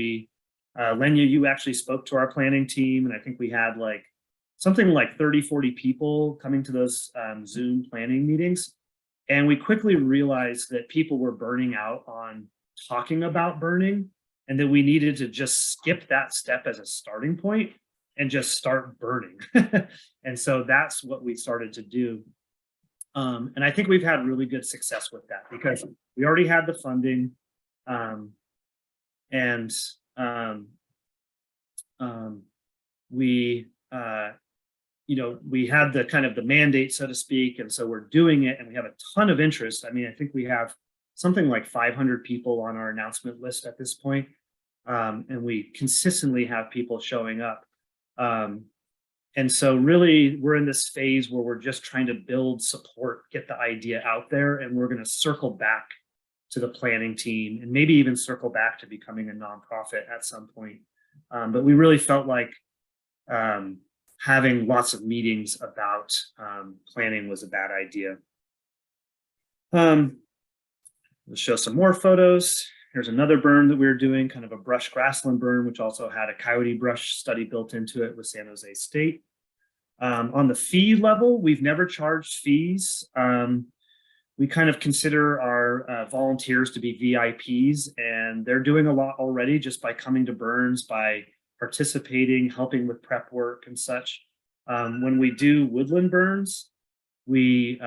Speaker 5: Lenya, you actually spoke to our planning team, and I think we had like something like 30, 40 people coming to those Zoom planning meetings. And we quickly realized that people were burning out on talking about burning, and that we needed to just skip that step as a starting point and just start burning. And so that's what we started to do. And I think we've had really good success with that because we already had the funding, we had the kind of the mandate, so to speak, and so we're doing it, and we have a ton of interest. I mean, I think we have something like 500 people on our announcement list at this point, and we consistently have people showing up. And so really, we're in this phase where we're just trying to build support, get the idea out there, and we're going to circle back to the planning team and maybe even circle back to becoming a nonprofit at some point. But we really felt like having lots of meetings about planning was a bad idea. Let's show some more photos. Here's another burn that we were doing, kind of a brush grassland burn, which also had a coyote brush study built into it with San Jose State. On the fee level, we've never charged fees. We kind of consider our volunteers to be VIPs, and they're doing a lot already just by coming to burns, by participating, helping with prep work and such. When we do woodland burns, we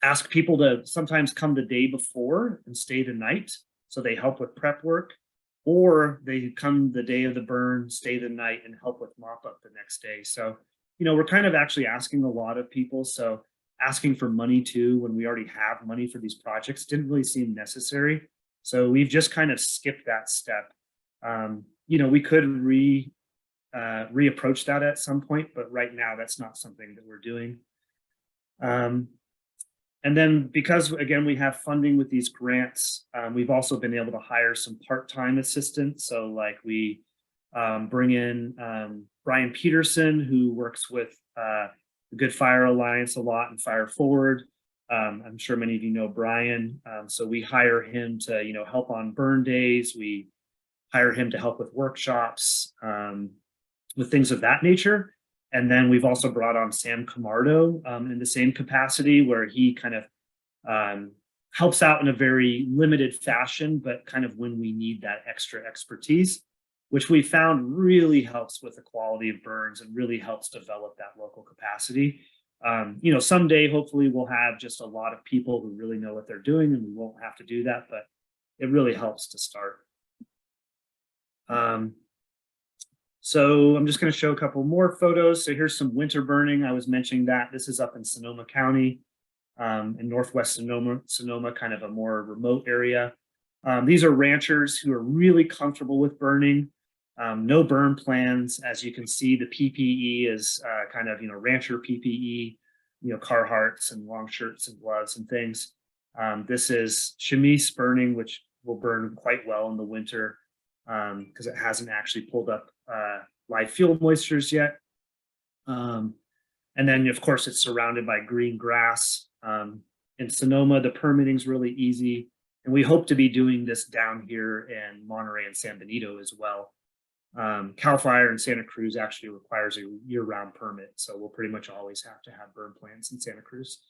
Speaker 5: ask people to sometimes come the day before and stay the night, so they help with prep work, or they come the day of the burn, stay the night, and help with mop up the next day. So, we're kind of actually asking a lot of people. So asking for money too, when we already have money for these projects, didn't really seem necessary. So we've just kind of skipped that step. We could reapproach that at some point, but right now that's not something that we're doing. And then because, again, we have funding with these grants, we've also been able to hire some part-time assistants. So like we bring in Brian Peterson, who works with the Good Fire Alliance a lot and Fire Forward. I'm sure many of you know Brian. So we hire him to, help on burn days. We hire him to help with workshops, with things of that nature. And then we've also brought on Sam Camardo in the same capacity, where he kind of helps out in a very limited fashion, but kind of when we need that extra expertise, which we found really helps with the quality of burns and really helps develop that local capacity. Someday, hopefully we'll have just a lot of people who really know what they're doing and we won't have to do that, but it really helps to start. So I'm just going to show a couple more photos. So here's some winter burning. I was mentioning that this is up in Sonoma County, in Northwest Sonoma, kind of a more remote area. These are ranchers who are really comfortable with burning. No burn plans. As you can see, the PPE is kind of, rancher PPE, Carhartts and long shirts and gloves and things. This is chemise burning, which will burn quite well in the winter because it hasn't actually pulled up live fuel moistures yet. And then, of course, it's surrounded by green grass. In Sonoma, the permitting is really easy. And we hope to be doing this down here in Monterey and San Benito as well. CAL FIRE in Santa Cruz actually requires a year-round permit, so we'll pretty much always have to have burn plans in Santa Cruz.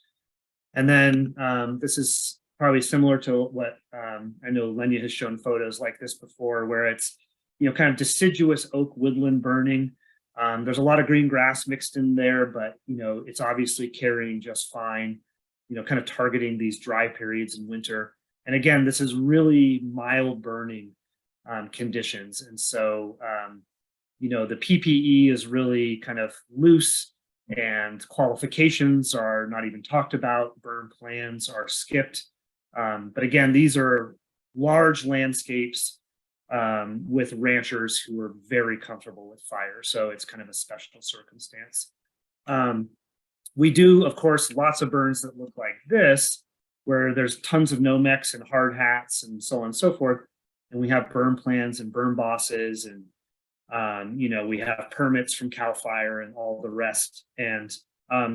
Speaker 5: And then this is probably similar to what I know Lenya has shown photos like this before, where it's kind of deciduous oak woodland burning. There's a lot of green grass mixed in there, but it's obviously carrying just fine. Kind of targeting these dry periods in winter. And again, this is really mild burning conditions. And so, the PPE is really kind of loose and qualifications are not even talked about. Burn plans are skipped. But again, these are large landscapes with ranchers who are very comfortable with fire. So it's kind of a special circumstance. We do, of course, lots of burns that look like this, where there's tons of Nomex and hard hats and so on and so forth. And we have burn plans and burn bosses and, we have permits from CAL FIRE and all the rest. And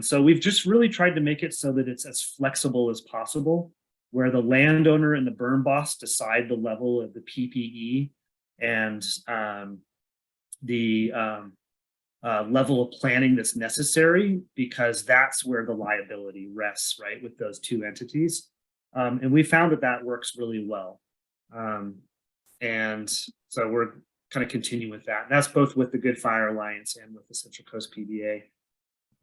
Speaker 5: so we've just really tried to make it so that it's as flexible as possible, where the landowner and the burn boss decide the level of the PPE and the level of planning that's necessary, because that's where the liability rests, right, with those two entities. And we found that works really well. And so we're kind of continue with that. And that's both with the Good Fire Alliance and with the Central Coast PBA.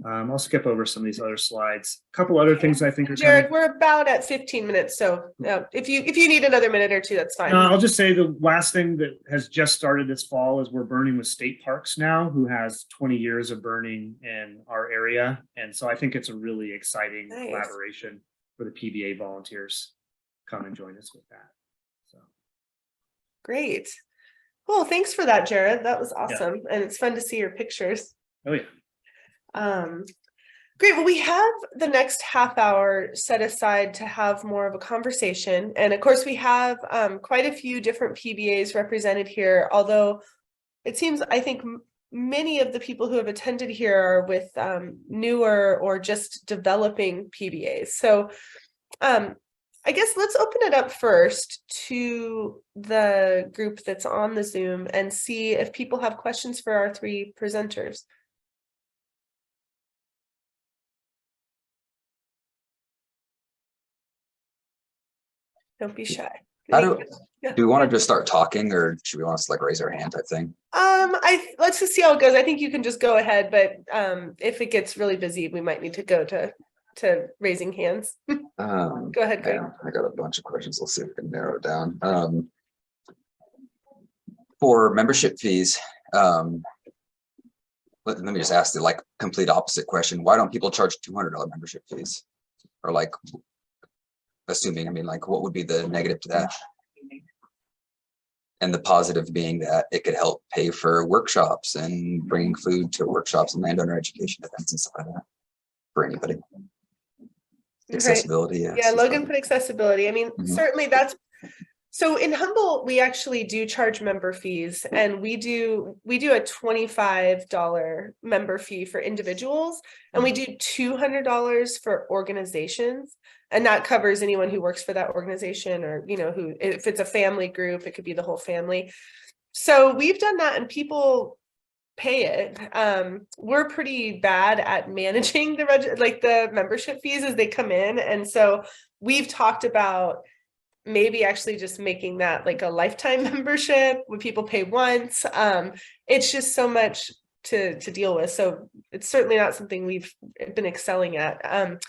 Speaker 5: I'll skip over some of these other slides. A couple other things I think are
Speaker 1: Jared, we're about at 15 minutes. So if you need another minute or two, that's fine.
Speaker 5: I'll just say the last thing that has just started this fall is we're burning with State Parks now, who has 20 years of burning in our area. And so I think it's a really exciting collaboration for the PBA volunteers. Come and join us with that. So
Speaker 1: great. Well, thanks for that, Jared. That was awesome. Yeah. And it's fun to see your pictures.
Speaker 5: Oh, yeah.
Speaker 1: Great. Well, we have the next half hour set aside to have more of a conversation. And of course, we have quite a few different PBAs represented here, although it seems, I think, many of the people who have attended here are with newer or just developing PBAs. So I guess let's open it up first to the group that's on the Zoom and see if people have questions for our three presenters. Don't be shy.
Speaker 10: Do we want to just start talking, or should we want to raise our hand type thing?
Speaker 1: Let's just see how it goes. I think you can just go ahead, but if it gets really busy, we might need to go to raising hands. Go ahead, Greg.
Speaker 10: I got a bunch of questions. Let's see if we can narrow it down. For membership fees, let me just ask the complete opposite question. Why don't people charge $200 membership fees? Or assuming, what would be the negative to that? And the positive being that it could help pay for workshops and bringing food to workshops and landowner education events and stuff like that for anybody. Accessibility.
Speaker 1: Yeah, Logan put accessibility. Certainly that's So in Humboldt, we actually do charge member fees, and we do a $25 member fee for individuals, and we do $200 for organizations. And that covers anyone who works for that organization, or, you know, who, if it's a family group, it could be the whole family. So we've done that and people pay it. We're pretty bad at managing the membership fees as they come in. And so we've talked about maybe actually just making that like a lifetime membership when people pay once. It's just so much to deal with. So it's certainly not something we've been excelling at.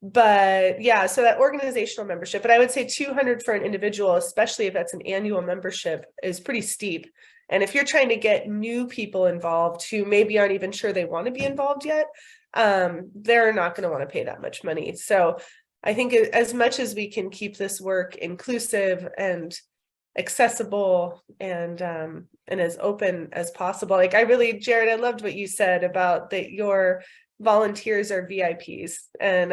Speaker 1: But yeah, so that organizational membership, but I would say 200 for an individual, especially if that's an annual membership, is pretty steep. And if you're trying to get new people involved who maybe aren't even sure they want to be involved yet, they're not going to want to pay that much money. So I think as much as we can keep this work inclusive and accessible and as open as possible. Like Jared, I loved what you said about that your volunteers are VIPs, and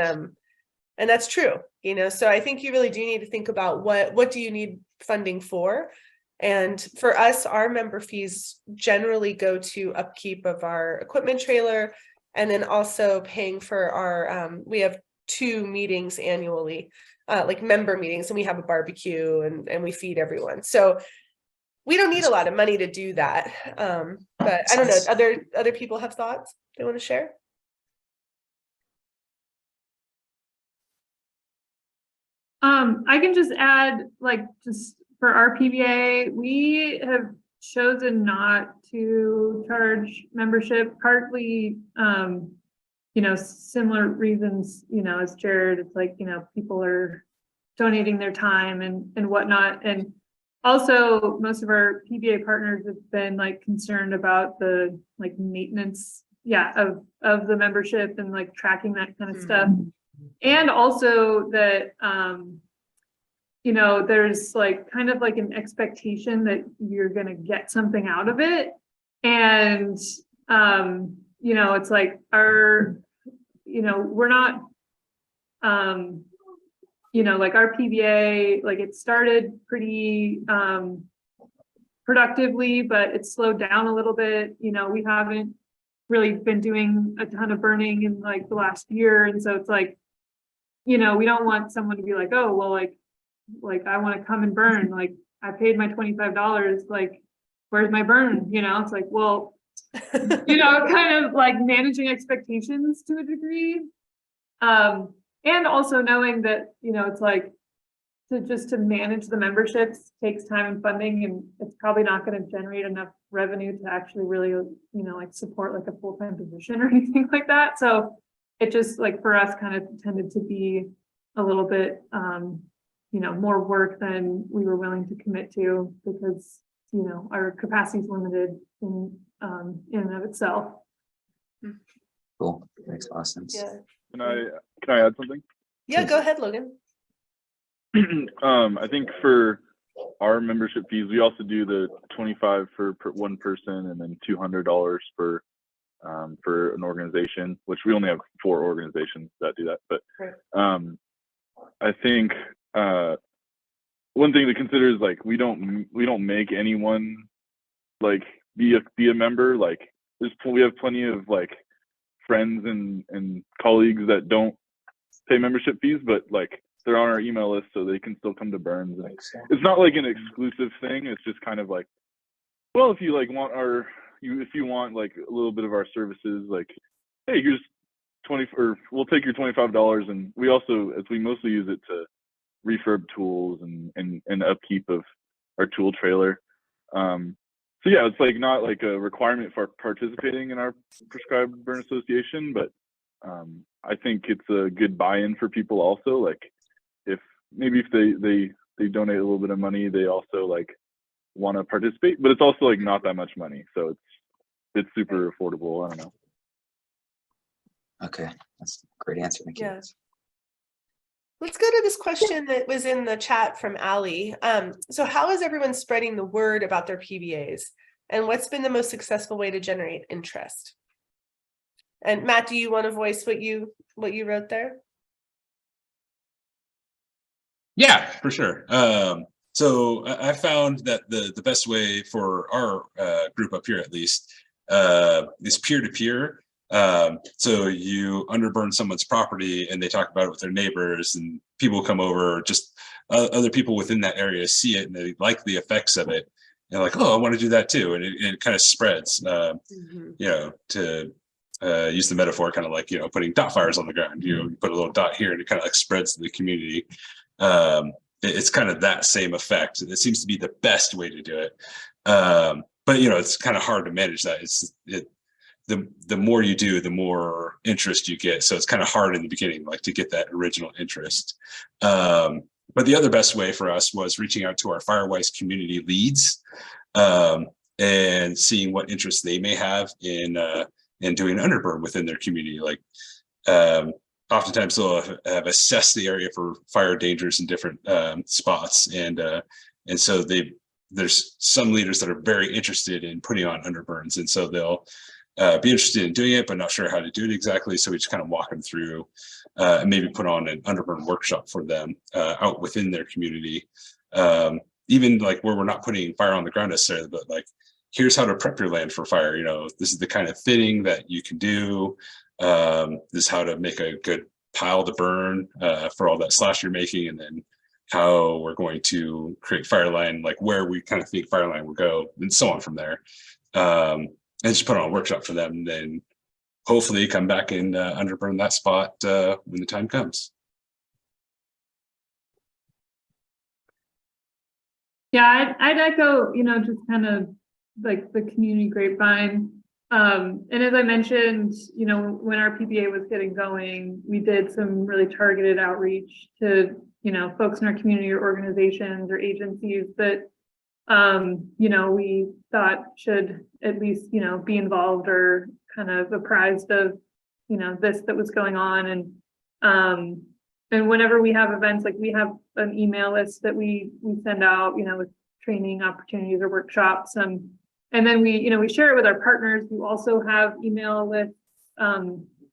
Speaker 1: that's true, you know. So I think you really do need to think about what do you need funding for. And for us, our member fees generally go to upkeep of our equipment trailer, and then also paying for our we have 2 meetings annually, like member meetings, and we have a barbecue and we feed everyone. So we don't need a lot of money to do that. But I don't know, other people have thoughts they want to share?
Speaker 2: I can just add, like, just for our PBA, we have chosen not to charge membership, partly, you know, similar reasons, you know, as Jared. It's like, you know, people are donating their time and whatnot. And also most of our PBA partners have been like concerned about the like maintenance, of the membership and like tracking that kind of stuff. And also that, you know, there's like kind of like an expectation that you're going to get something out of it. And, you know, it's like you know, we're not, you know, like our PBA, like it started pretty productively, but it's slowed down a little bit. You know, we haven't really been doing a ton of burning in like the last year. And so it's like, you know, we don't want someone to be like, oh, well, like I want to come and burn. Like I paid my $25. Like, where's my burn? You know, it's like, well, you know, kind of like managing expectations to a degree. And also knowing that, you know, it's like to manage the memberships takes time and funding, and it's probably not going to generate enough revenue to actually really, you know, like support like a full-time position or anything like that. So it just like for us kind of tended to be a little bit, you know, more work than we were willing to commit to, because, you know, our capacity is limited in and of itself.
Speaker 10: Cool. Makes a lot of sense.
Speaker 1: Yeah.
Speaker 16: Can I add something?
Speaker 1: Yeah, go ahead, Logan.
Speaker 16: I think for our membership fees, we also do the 25 for one person, and then $200 for an organization, which we only have 4 organizations that do that. But I think one thing to consider is like we don't make anyone like be a member. Like we have plenty of like friends and colleagues that don't pay membership fees, but like they're on our email list, so they can still come to burns. And it's not like an exclusive thing. It's just kind of like, well, if you like want if you want like a little bit of our services, like, hey, here's 20, or we'll take your $25. And we also, as we mostly use it to refurb tools and upkeep of our tool trailer. So yeah, it's like not like a requirement for participating in our prescribed burn association, but I think it's a good buy-in for people also. Like if they donate a little bit of money, they also like want to participate, but it's also like not that much money, so it's super affordable. I don't know.
Speaker 10: Okay, that's a great answer. Thank you.
Speaker 1: Yeah. Let's go to this question that was in the chat from Ali. So how is everyone spreading the word about their PBAs, and what's been the most successful way to generate interest? And Matt, do you want to voice what you wrote there?
Speaker 4: Yeah, for sure. So I found that the best way for our group up here, at least, is peer-to-peer. So you underburn someone's property and they talk about it with their neighbors, and people come over, just other people within that area see it and they like the effects of it. And like, oh, I want to do that too. And it kind of spreads, you know, to use the metaphor, kind of like, you know, putting dot fires on the ground. You know, you put a little dot here and it kind of like spreads to the community. It's kind of that same effect. It seems to be the best way to do it. But you know, it's kind of hard to manage that. The more you do, the more interest you get. So it's kind of hard in the beginning, like to get that original interest. But the other best way for us was reaching out to our Firewise community leads and seeing what interests they may have in doing underburn within their community. Like oftentimes they'll have assessed the area for fire dangers in different spots, and so there's some leaders that are very interested in putting on underburns, and so they'll be interested in doing it, but not sure how to do it exactly. So we just kind of walk them through and maybe put on an underburn workshop for them out within their community. Even like where we're not putting fire on the ground necessarily, but like, here's how to prep your land for fire. You know, this is the kind of thinning that you can do. This is how to make a good pile to burn for all that slash you're making, and then how we're going to create fire line, like where we kind of think fire line will go, and so on from there. And just put on a workshop for them, and then hopefully come back and underburn that spot when the time comes.
Speaker 2: Yeah, I'd echo, you know, just kind of like the community grapevine. And as I mentioned, you know, when our PBA was getting going, we did some really targeted outreach to, you know, folks in our community or organizations or agencies that, you know, we thought should at least, you know, be involved or kind of apprised of, you know, this that was going on. And whenever we have events, like we have an email list that we send out, you know, with training opportunities or workshops. And then we, you know, we share it with our partners who also have email lists.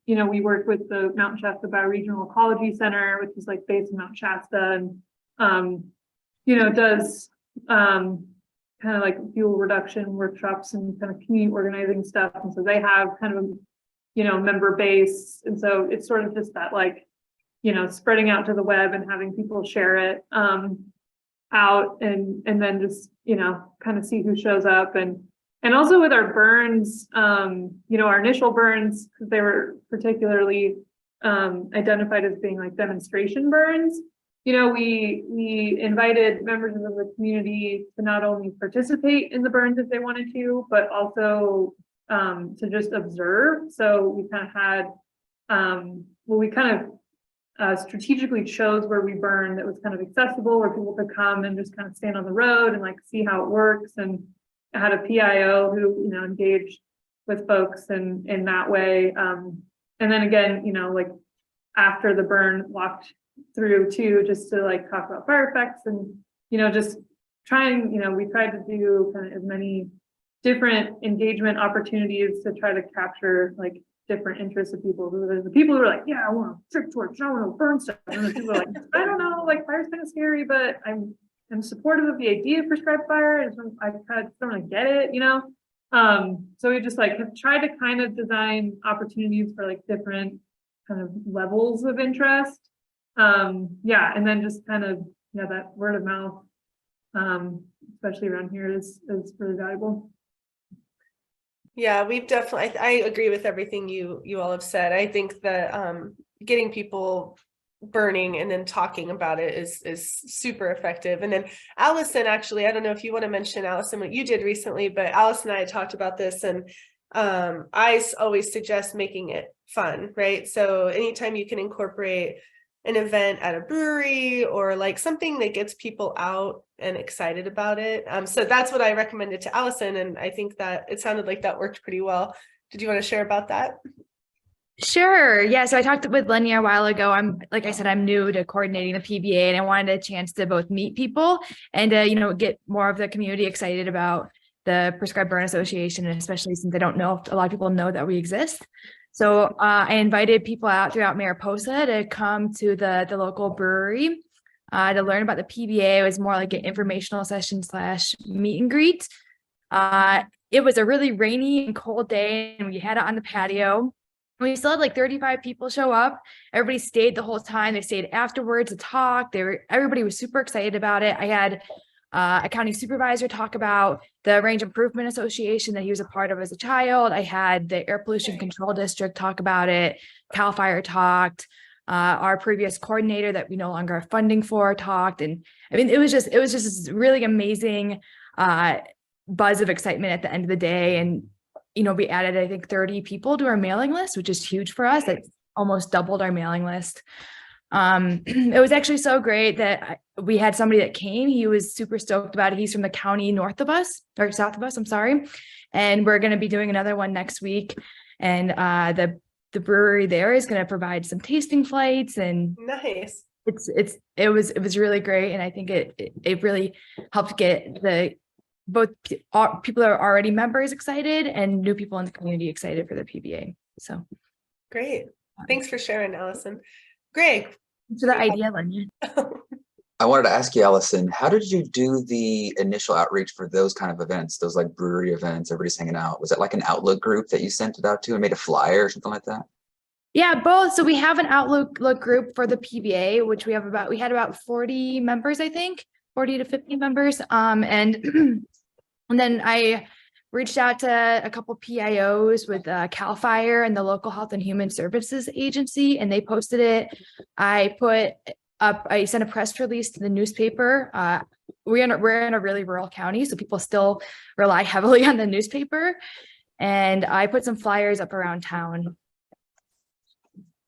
Speaker 2: You know, we work with the Mount Shasta Bioregional Ecology Center, which is like based in Mount Shasta, and you know, does kind of like fuel reduction workshops and kind of community organizing stuff. And so they have kind of a, you know, member base. And so it's sort of just that, like, you know, spreading out to the web and having people share it out, and then just, you know, kind of see who shows up. And also with our burns, you know, our initial burns, because they were particularly identified as being like demonstration burns. You know, we invited members of the community to not only participate in the burns if they wanted to, but also to just observe. So we kind of had, well, we kind of strategically chose where we burn that was kind of accessible, where people could come and just kind of stand on the road and like see how it works. And I had a PIO who, you know, engaged with folks in that way. And then again, you know, like after the burn, walked through too, just to like talk about fire effects and, you know, just trying, you know, we tried to do kind of as many different engagement opportunities to try to capture like different interests of people. There's the people who are like, yeah, I want to trip torch, I want to burn stuff. And the people are like, I don't know, like fire's kind of scary, but I'm supportive of the idea of prescribed fire. I kind of don't really get it, you know? So we just like have tried to kind of design opportunities for like different kind of levels of interest. Yeah, and then just kind of, yeah, that word of mouth, especially around here is really valuable.
Speaker 1: Yeah, we've definitely, I agree with everything you all have said. I think that getting people burning and then talking about it is super effective. And then Allison, actually, I don't know if you want to mention, Allison, what you did recently, but Allison and I talked about this, and I always suggest making it fun, right? So anytime you can incorporate an event at a brewery or like something that gets people out and excited about it. So that's what I recommended to Allison. And I think that it sounded like that worked pretty well. Did you want to share about that?
Speaker 11: Sure. Yeah. So I talked with Lenny a while ago. Like I said, I'm new to coordinating the PBA, and I wanted a chance to both meet people and, you know, get more of the community excited about the Prescribed Burn Association, and especially since I don't know if a lot of people know that we exist. So I invited people out throughout Mariposa to come to the local brewery to learn about the PBA. It was more like an informational session / meet and greet. It was a really rainy and cold day, and we had it on the patio. We still had like 35 people show up. Everybody stayed the whole time. They stayed afterwards to talk. Everybody was super excited about it. I had a county supervisor talk about the Range Improvement Association that he was a part of as a child. I had the Air Pollution Control District talk about it. CAL FIRE talked. Our previous coordinator that we no longer have funding for talked. And I mean, it was just this really amazing buzz of excitement at the end of the day. And you know, we added, I think, 30 people to our mailing list, which is huge for us. It almost doubled our mailing list. It was actually so great that we had somebody that came. He was super stoked about it. He's from the county south of us, I'm sorry. And we're going to be doing another one next week. And the brewery there is going to provide some tasting flights, and
Speaker 1: nice.
Speaker 11: It was really great. And I think it really helped get both people that are already members excited and new people in the community excited for the PBA. So
Speaker 1: great. Thanks for sharing, Allison. Greg.
Speaker 11: To the idea, Lenya.
Speaker 10: I wanted to ask you, Allison, how did you do the initial outreach for those kind of events, those like brewery events, everybody's hanging out? Was it like an Outlook group that you sent it out to and made a flyer or something like that?
Speaker 11: Yeah, both. So we have an Outlook group for the PBA, which we had about 40 members, I think, 40 to 50 members. And then I reached out to a couple PIOs with CAL FIRE and the local Health and Human Services Agency, and they posted it. I sent a press release to the newspaper. We're in a really rural county, so people still rely heavily on the newspaper. And I put some flyers up around town.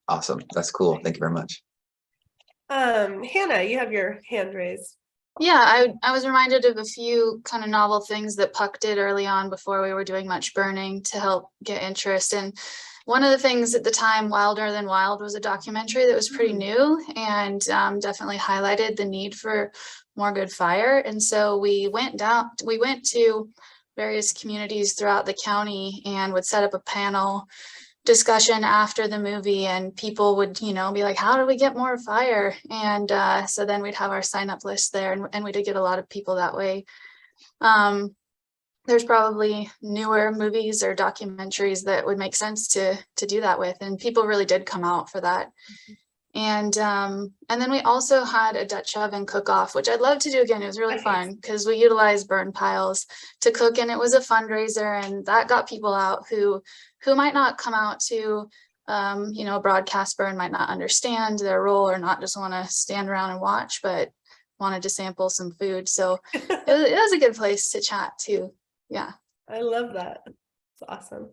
Speaker 10: Awesome. That's cool. Thank you very much.
Speaker 1: Hannah, you have your hand raised.
Speaker 14: Yeah, I was reminded of a few kind of novel things that Puck did early on before we were doing much burning to help get interest. And one of the things at the time, Wilder Than Wild, was a documentary that was pretty new and definitely highlighted the need for more good fire. And so we went to various communities throughout the county and would set up a panel discussion after the movie, and people would, be like, how do we get more fire? And so then we'd have our sign up list there, and we did get a lot of people that way. There's probably newer movies or documentaries that would make sense to do that with, and people really did come out for that. And then we also had a Dutch oven cook-off, which I'd love to do again. It was really fun because we utilized burn piles to cook, and it was a fundraiser, and that got people out who might not come out to a broadcast burn, might not understand their role or not just want to stand around and watch, but wanted to sample some food. So it was a good place to chat too. Yeah.
Speaker 1: I love that. It's awesome.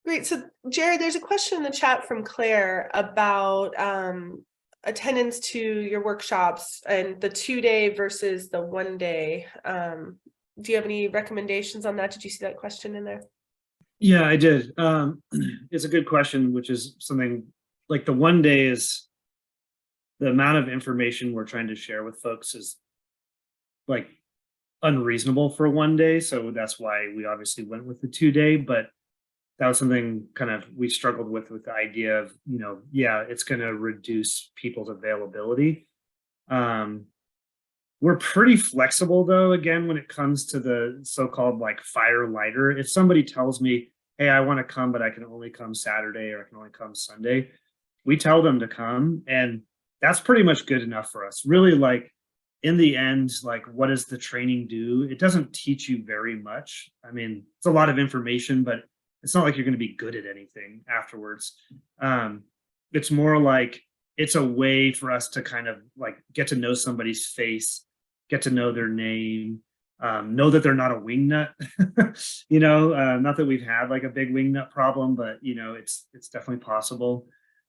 Speaker 1: Great. So Jared, there's a question in the chat from Claire about attendance to your workshops and the 2-day versus the 1-day. Do you have any recommendations on that? Did you see that question in there?
Speaker 5: Yeah, I did. It's a good question, which is something like the 1 day is the amount of information we're trying to share with folks is like unreasonable for 1 day. So that's why we obviously went with the 2-day, but that was something kind of we struggled with the idea of, yeah, it's going to reduce people's availability. We're pretty flexible though, again, when it comes to the so-called like fire lighter. If somebody tells me, hey, I want to come, but I can only come Saturday or I can only come Sunday, we tell them to come, and that's pretty much good enough for us. Really, like in the end, like what does the training do? It doesn't teach you very much. I mean, it's a lot of information, but it's not like you're going to be good at anything afterwards. It's more like it's a way for us to kind of like get to know somebody's face, get to know their name, know that they're not a wingnut. Not that we've had like a big wingnut problem, but it's definitely possible.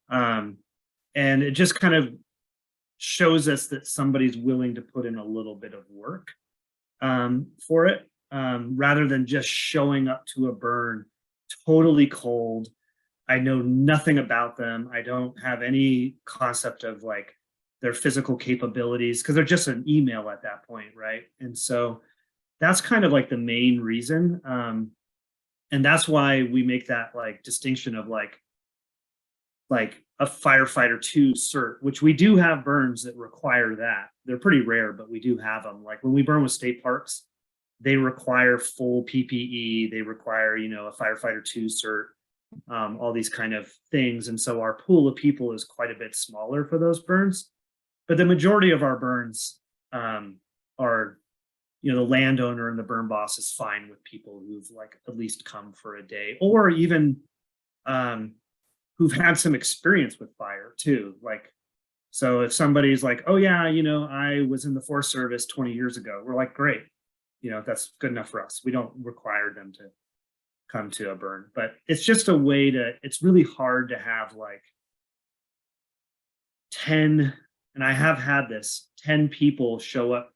Speaker 5: And it just kind of shows us that somebody's willing to put in a little bit of work for it, rather than just showing up to a burn totally cold. I know nothing about them. I don't have any concept of like their physical capabilities because they're just an email at that point, right? And so that's kind of like the main reason. And that's why we make that like distinction of like like a firefighter 2 cert, which we do have burns that require that. They're pretty rare, but we do have them. Like when we burn with state parks, they require full PPE. They require, a firefighter 2 cert, all these kind of things. And so our pool of people is quite a bit smaller for those burns. But the majority of our burns are, the landowner and the burn boss is fine with people who've like at least come for a day, or even who've had some experience with fire too. Like, so if somebody's like, oh yeah, I was in the Forest Service 20 years ago, we're like, great, that's good enough for us. We don't require them to come to a burn, but it's just a way it's really hard to have like 10, and I have had this, 10 people show up,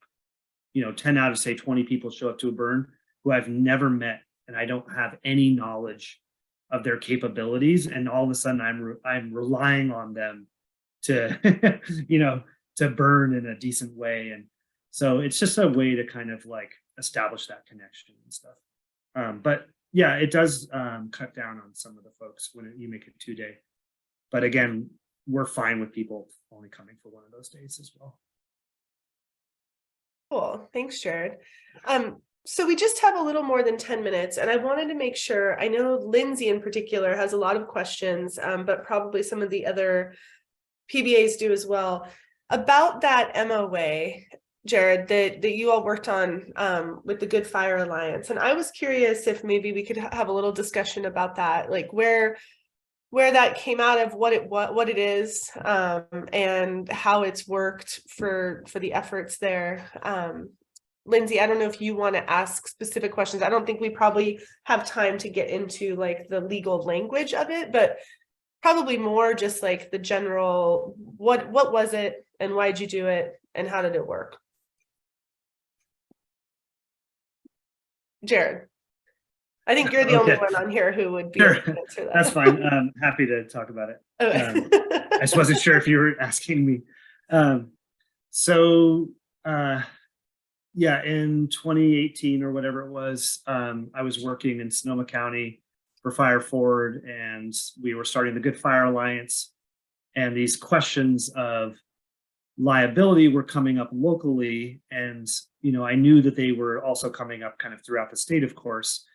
Speaker 5: 10 out of say 20 people show up to a burn who I've never met, and I don't have any knowledge of their capabilities, and all of a sudden I'm relying on them to to burn in a decent way. And so it's just a way to kind of like establish that connection and stuff. But yeah, it does cut down on some of the folks when you make it 2-day. But again, we're fine with people only coming for one of those days as well.
Speaker 1: Cool. Thanks, Jared. So we just have a little more than 10 minutes, and I wanted to make sure, I know Lindsay in particular has a lot of questions, but probably some of the other PBAs do as well, about that MOA, Jared, that you all worked on with the Good Fire Alliance. And I was curious if maybe we could have a little discussion about that, like where that came out of, what it is, and how it's worked for the efforts there. Lindsay, I don't know if you want to ask specific questions. I don't think we probably have time to get into like the legal language of it, but probably more just like the general, what was it and why did you do it and how did it work? Jared, I think you're the only one on here who would be able to answer that.
Speaker 5: That's fine. I'm happy to talk about it. I just wasn't sure if you were asking me. Yeah, in 2018 or whatever it was, I was working in Sonoma County for Fire Forward, and we were starting the Good Fire Alliance. And these questions of liability were coming up locally. And, I knew that they were also coming up kind of throughout the state, of course,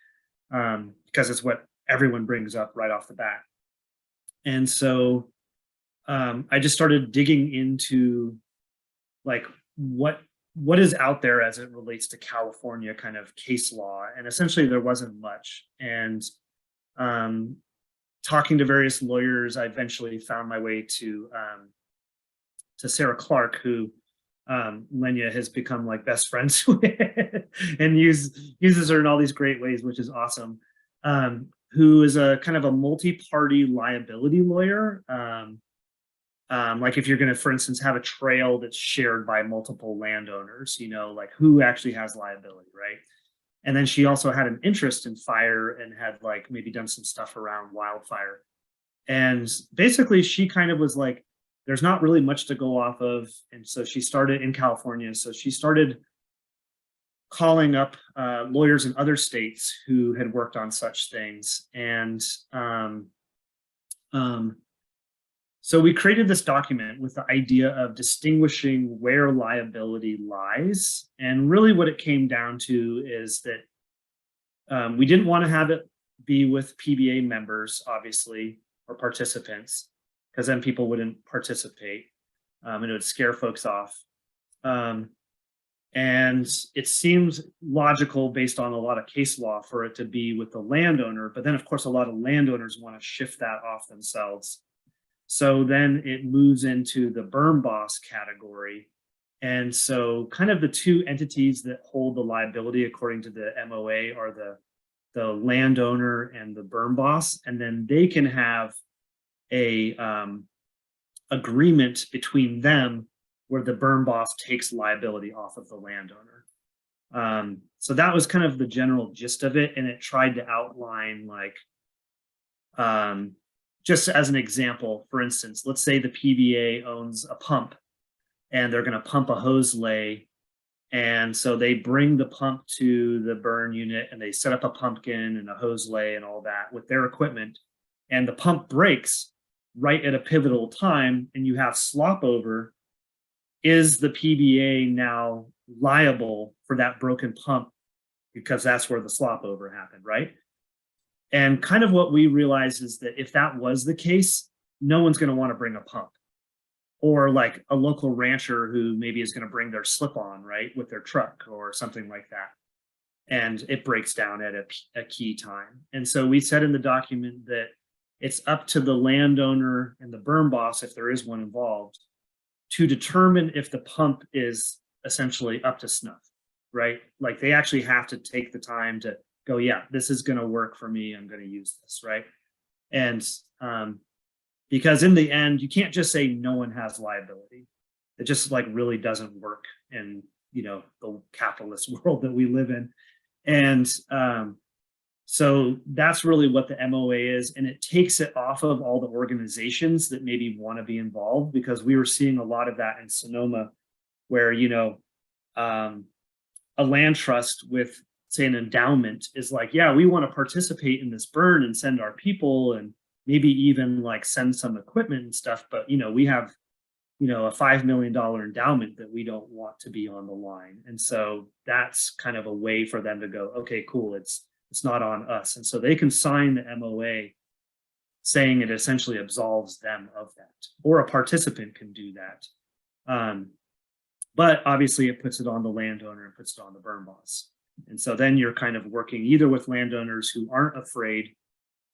Speaker 5: because it's what everyone brings up right off the bat. And so I just started digging into like what is out there as it relates to California kind of case law. And essentially there wasn't much. And talking to various lawyers, I eventually found my way to Sarah Clark, who Lenya has become like best friends with and uses her in all these great ways, which is awesome. Who is a kind of a multi-party liability lawyer. Like if you're going to, for instance, have a trail that's shared by multiple landowners, like who actually has liability, right? And then she also had an interest in fire and had like maybe done some stuff around wildfire. And basically she kind of was like, there's not really much to go off of. And so she started in California. So she started calling up lawyers in other states who had worked on such things. And so we created this document with the idea of distinguishing where liability lies. And really what it came down to is that we didn't want to have it be with PBA members, obviously, or participants, because then people wouldn't participate and it would scare folks off. And it seems logical based on a lot of case law for it to be with the landowner. But then, of course, a lot of landowners want to shift that off themselves. So then it moves into the burn boss category. And so kind of the two entities that hold the liability according to the MOA are the landowner and the burn boss. And then they can have a agreement between them where the burn boss takes liability off of the landowner. So that was kind of the general gist of it. And it tried to outline like, just as an example, for instance, let's say the PBA owns a pump and they're going to pump a hose lay. And so they bring the pump to the burn unit and they set up a pumpkin and a hose lay and all that with their equipment, and the pump breaks. right at a pivotal time and you have slop over, is the PBA now liable for that broken pump because that's where the slop over happened, right? And kind of what we realized is that if that was the case, no one's going to want to bring a pump, or like a local rancher who maybe is going to bring their slip on, right, with their truck or something like that. And it breaks down at a key time. And so we said in the document that it's up to the landowner and the burn boss, if there is one involved, to determine if the pump is essentially up to snuff, right? Like they actually have to take the time to go, yeah, this is going to work for me. I'm going to use this, right? And because in the end, you can't just say no one has liability. It just like really doesn't work in, you know, the capitalist world that we live in. And so that's really what the MOA is. And it takes it off of all the organizations that maybe want to be involved, because we were seeing a lot of that in Sonoma where, you know, a land trust with, say, an endowment is like, yeah, we want to participate in this burn and send our people and maybe even like send some equipment and stuff. But, you know, we have, you know, a $5 million endowment that we don't want to be on the line. And so that's kind of a way for them to go, okay, cool, it's not on us. And so they can sign the MOA saying it essentially absolves them of that, or a participant can do that. But obviously it puts it on the landowner and puts it on the burn boss. And so then you're kind of working either with landowners who aren't afraid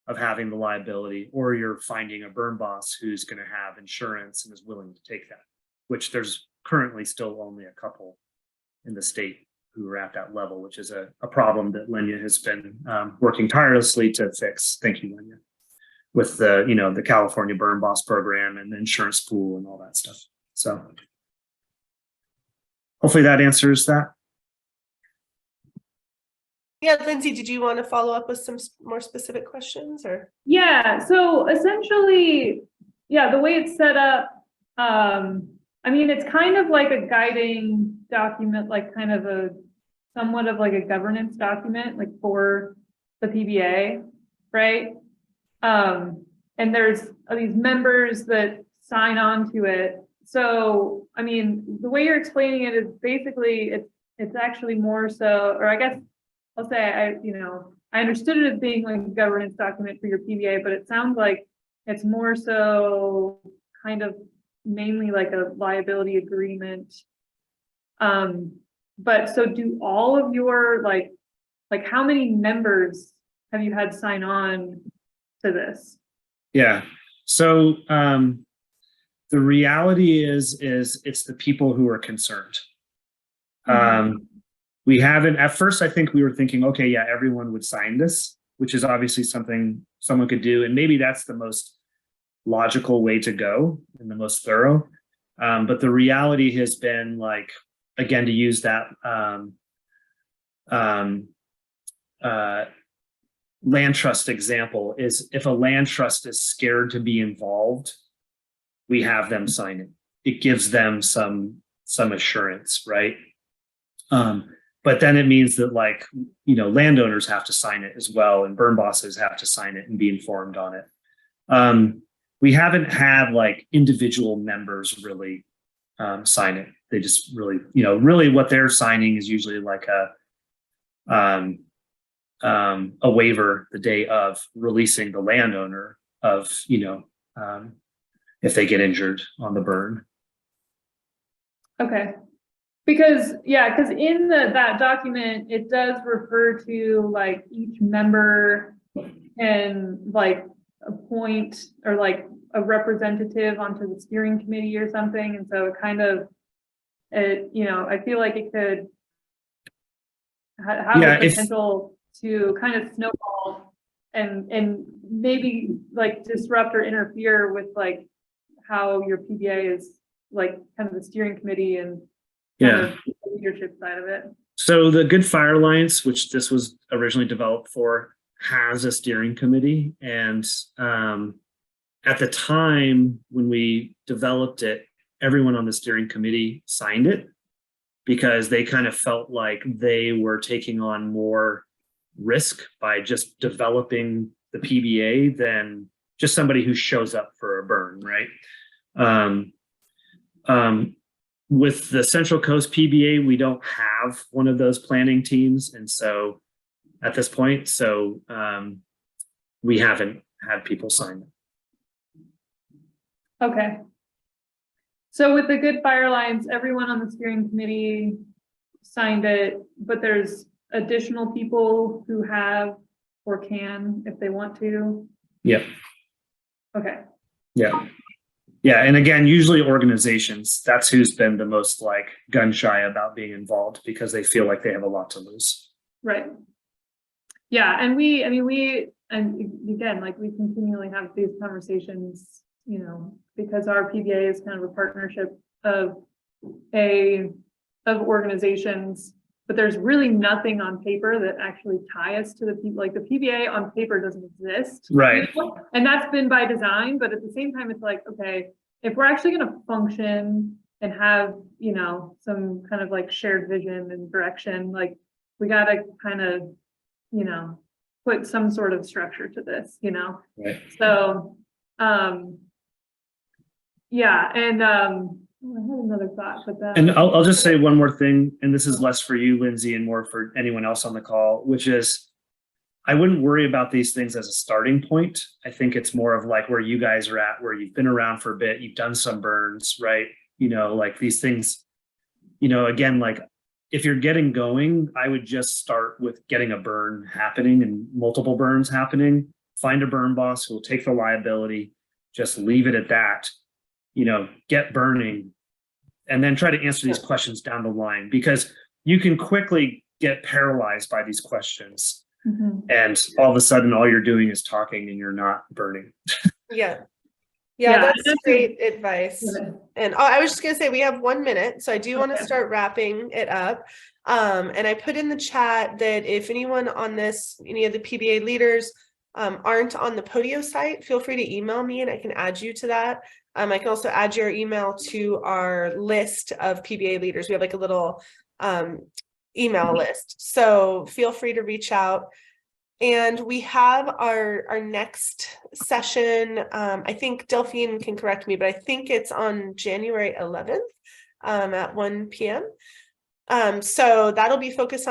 Speaker 5: of having the liability, or you're finding a burn boss who's going to have insurance and is willing to take that, which there's currently still only a couple in the state who are at that level, which is a problem that Lenya has been working tirelessly to fix. Thank you, Lenya. With the, you know, the California Burn Boss program and the insurance pool and all that stuff. So hopefully that answers that.
Speaker 1: Yeah, Lindsay, did you want to follow up with some more specific questions or?
Speaker 2: Yeah, so essentially, yeah, the way it's set up, I mean, it's kind of like a guiding document, like kind of a somewhat of like a governance document, like for the PBA, right? And there's these members that sign on to it. So, I mean, the way you're explaining it is basically it's actually more so, or I guess I'll say I understood it as being like a governance document for your PBA, but it sounds like it's more so kind of mainly like a liability agreement. But so do all of your like how many members have you had sign on to this?
Speaker 5: Yeah. So the reality is it's the people who are concerned. We haven't, at first, I think we were thinking, okay, yeah, everyone would sign this, which is obviously something someone could do. And maybe that's the most logical way to go and the most thorough. But the reality has been like, again, to use that land trust example, is if a land trust is scared to be involved, we have them sign it. It gives them some assurance, right? But then it means that, like, you know, landowners have to sign it as well, and burn bosses have to sign it and be informed on it. We haven't had like individual members really sign it. They just really, you know, really what they're signing is usually like a waiver the day of releasing the landowner of, you know, if they get injured on the burn.
Speaker 2: Okay. Because in that document, it does refer to like each member and like appoint or like a representative onto the steering committee or something. And so it kind of, you know, I feel like it could have the potential to kind of snowball and maybe like disrupt or interfere with like how your PBA is like kind of the steering committee and the leadership side of it.
Speaker 5: So the Good Fire Alliance, which this was originally developed for, has a steering committee. And at the time when we developed it, everyone on the steering committee signed it because they kind of felt like they were taking on more risk by just developing the PBA than just somebody who shows up for a burn, right? With the Central Coast PBA, we don't have one of those planning teams. And so at this point, we haven't had people sign them.
Speaker 2: Okay. So with the Good Fire Alliance, everyone on the steering committee signed it, but there's additional people who have or can if they want to.
Speaker 5: Yep.
Speaker 2: Okay.
Speaker 5: Yeah. Yeah. And again, usually organizations, that's who's been the most like gun shy about being involved because they feel like they have a lot to lose.
Speaker 2: Right. Yeah. And we again, like we continually have these conversations, you know, because our PBA is kind of a partnership of organizations, but there's really nothing on paper that actually tie us to the people. Like the PBA on paper doesn't exist.
Speaker 5: Right.
Speaker 2: And that's been by design, but at the same time, it's like, okay, if we're actually going to function and have, you know, some kind of like shared vision and direction, like we got to kind of, you know, put some sort of structure to this, you know?
Speaker 5: Right.
Speaker 2: So, yeah. And, I had another thought, but that.
Speaker 5: And I'll just say one more thing, and this is less for you, Lindsay, and more for anyone else on the call, which is I wouldn't worry about these things as a starting point. I think it's more of like where you guys are at, where you've been around for a bit, you've done some burns, right? You know, like these things, you know, again, like if you're getting going, I would just start with getting a burn happening and multiple burns happening. Find a burn boss who will take the liability, just leave it at that. You know, get burning, and then try to answer these questions down the line, because you can quickly get paralyzed by these questions. And all of a sudden, all you're doing is talking and you're not burning.
Speaker 1: Yeah,
Speaker 2: Yeah,
Speaker 1: that's great advice. And I was just gonna say, we have 1 minute, so I do want to start wrapping it up. And I put in the chat that if anyone on this, any of the PBA leaders aren't on the Podio site, feel free to email me and I can add you to that. I can also add your email to our list of PBA leaders. We have like a little email list. So feel free to reach out. And we have our next session. I think Delphine can correct me, but I think it's on January 11th at 1 p.m. So that'll be focused on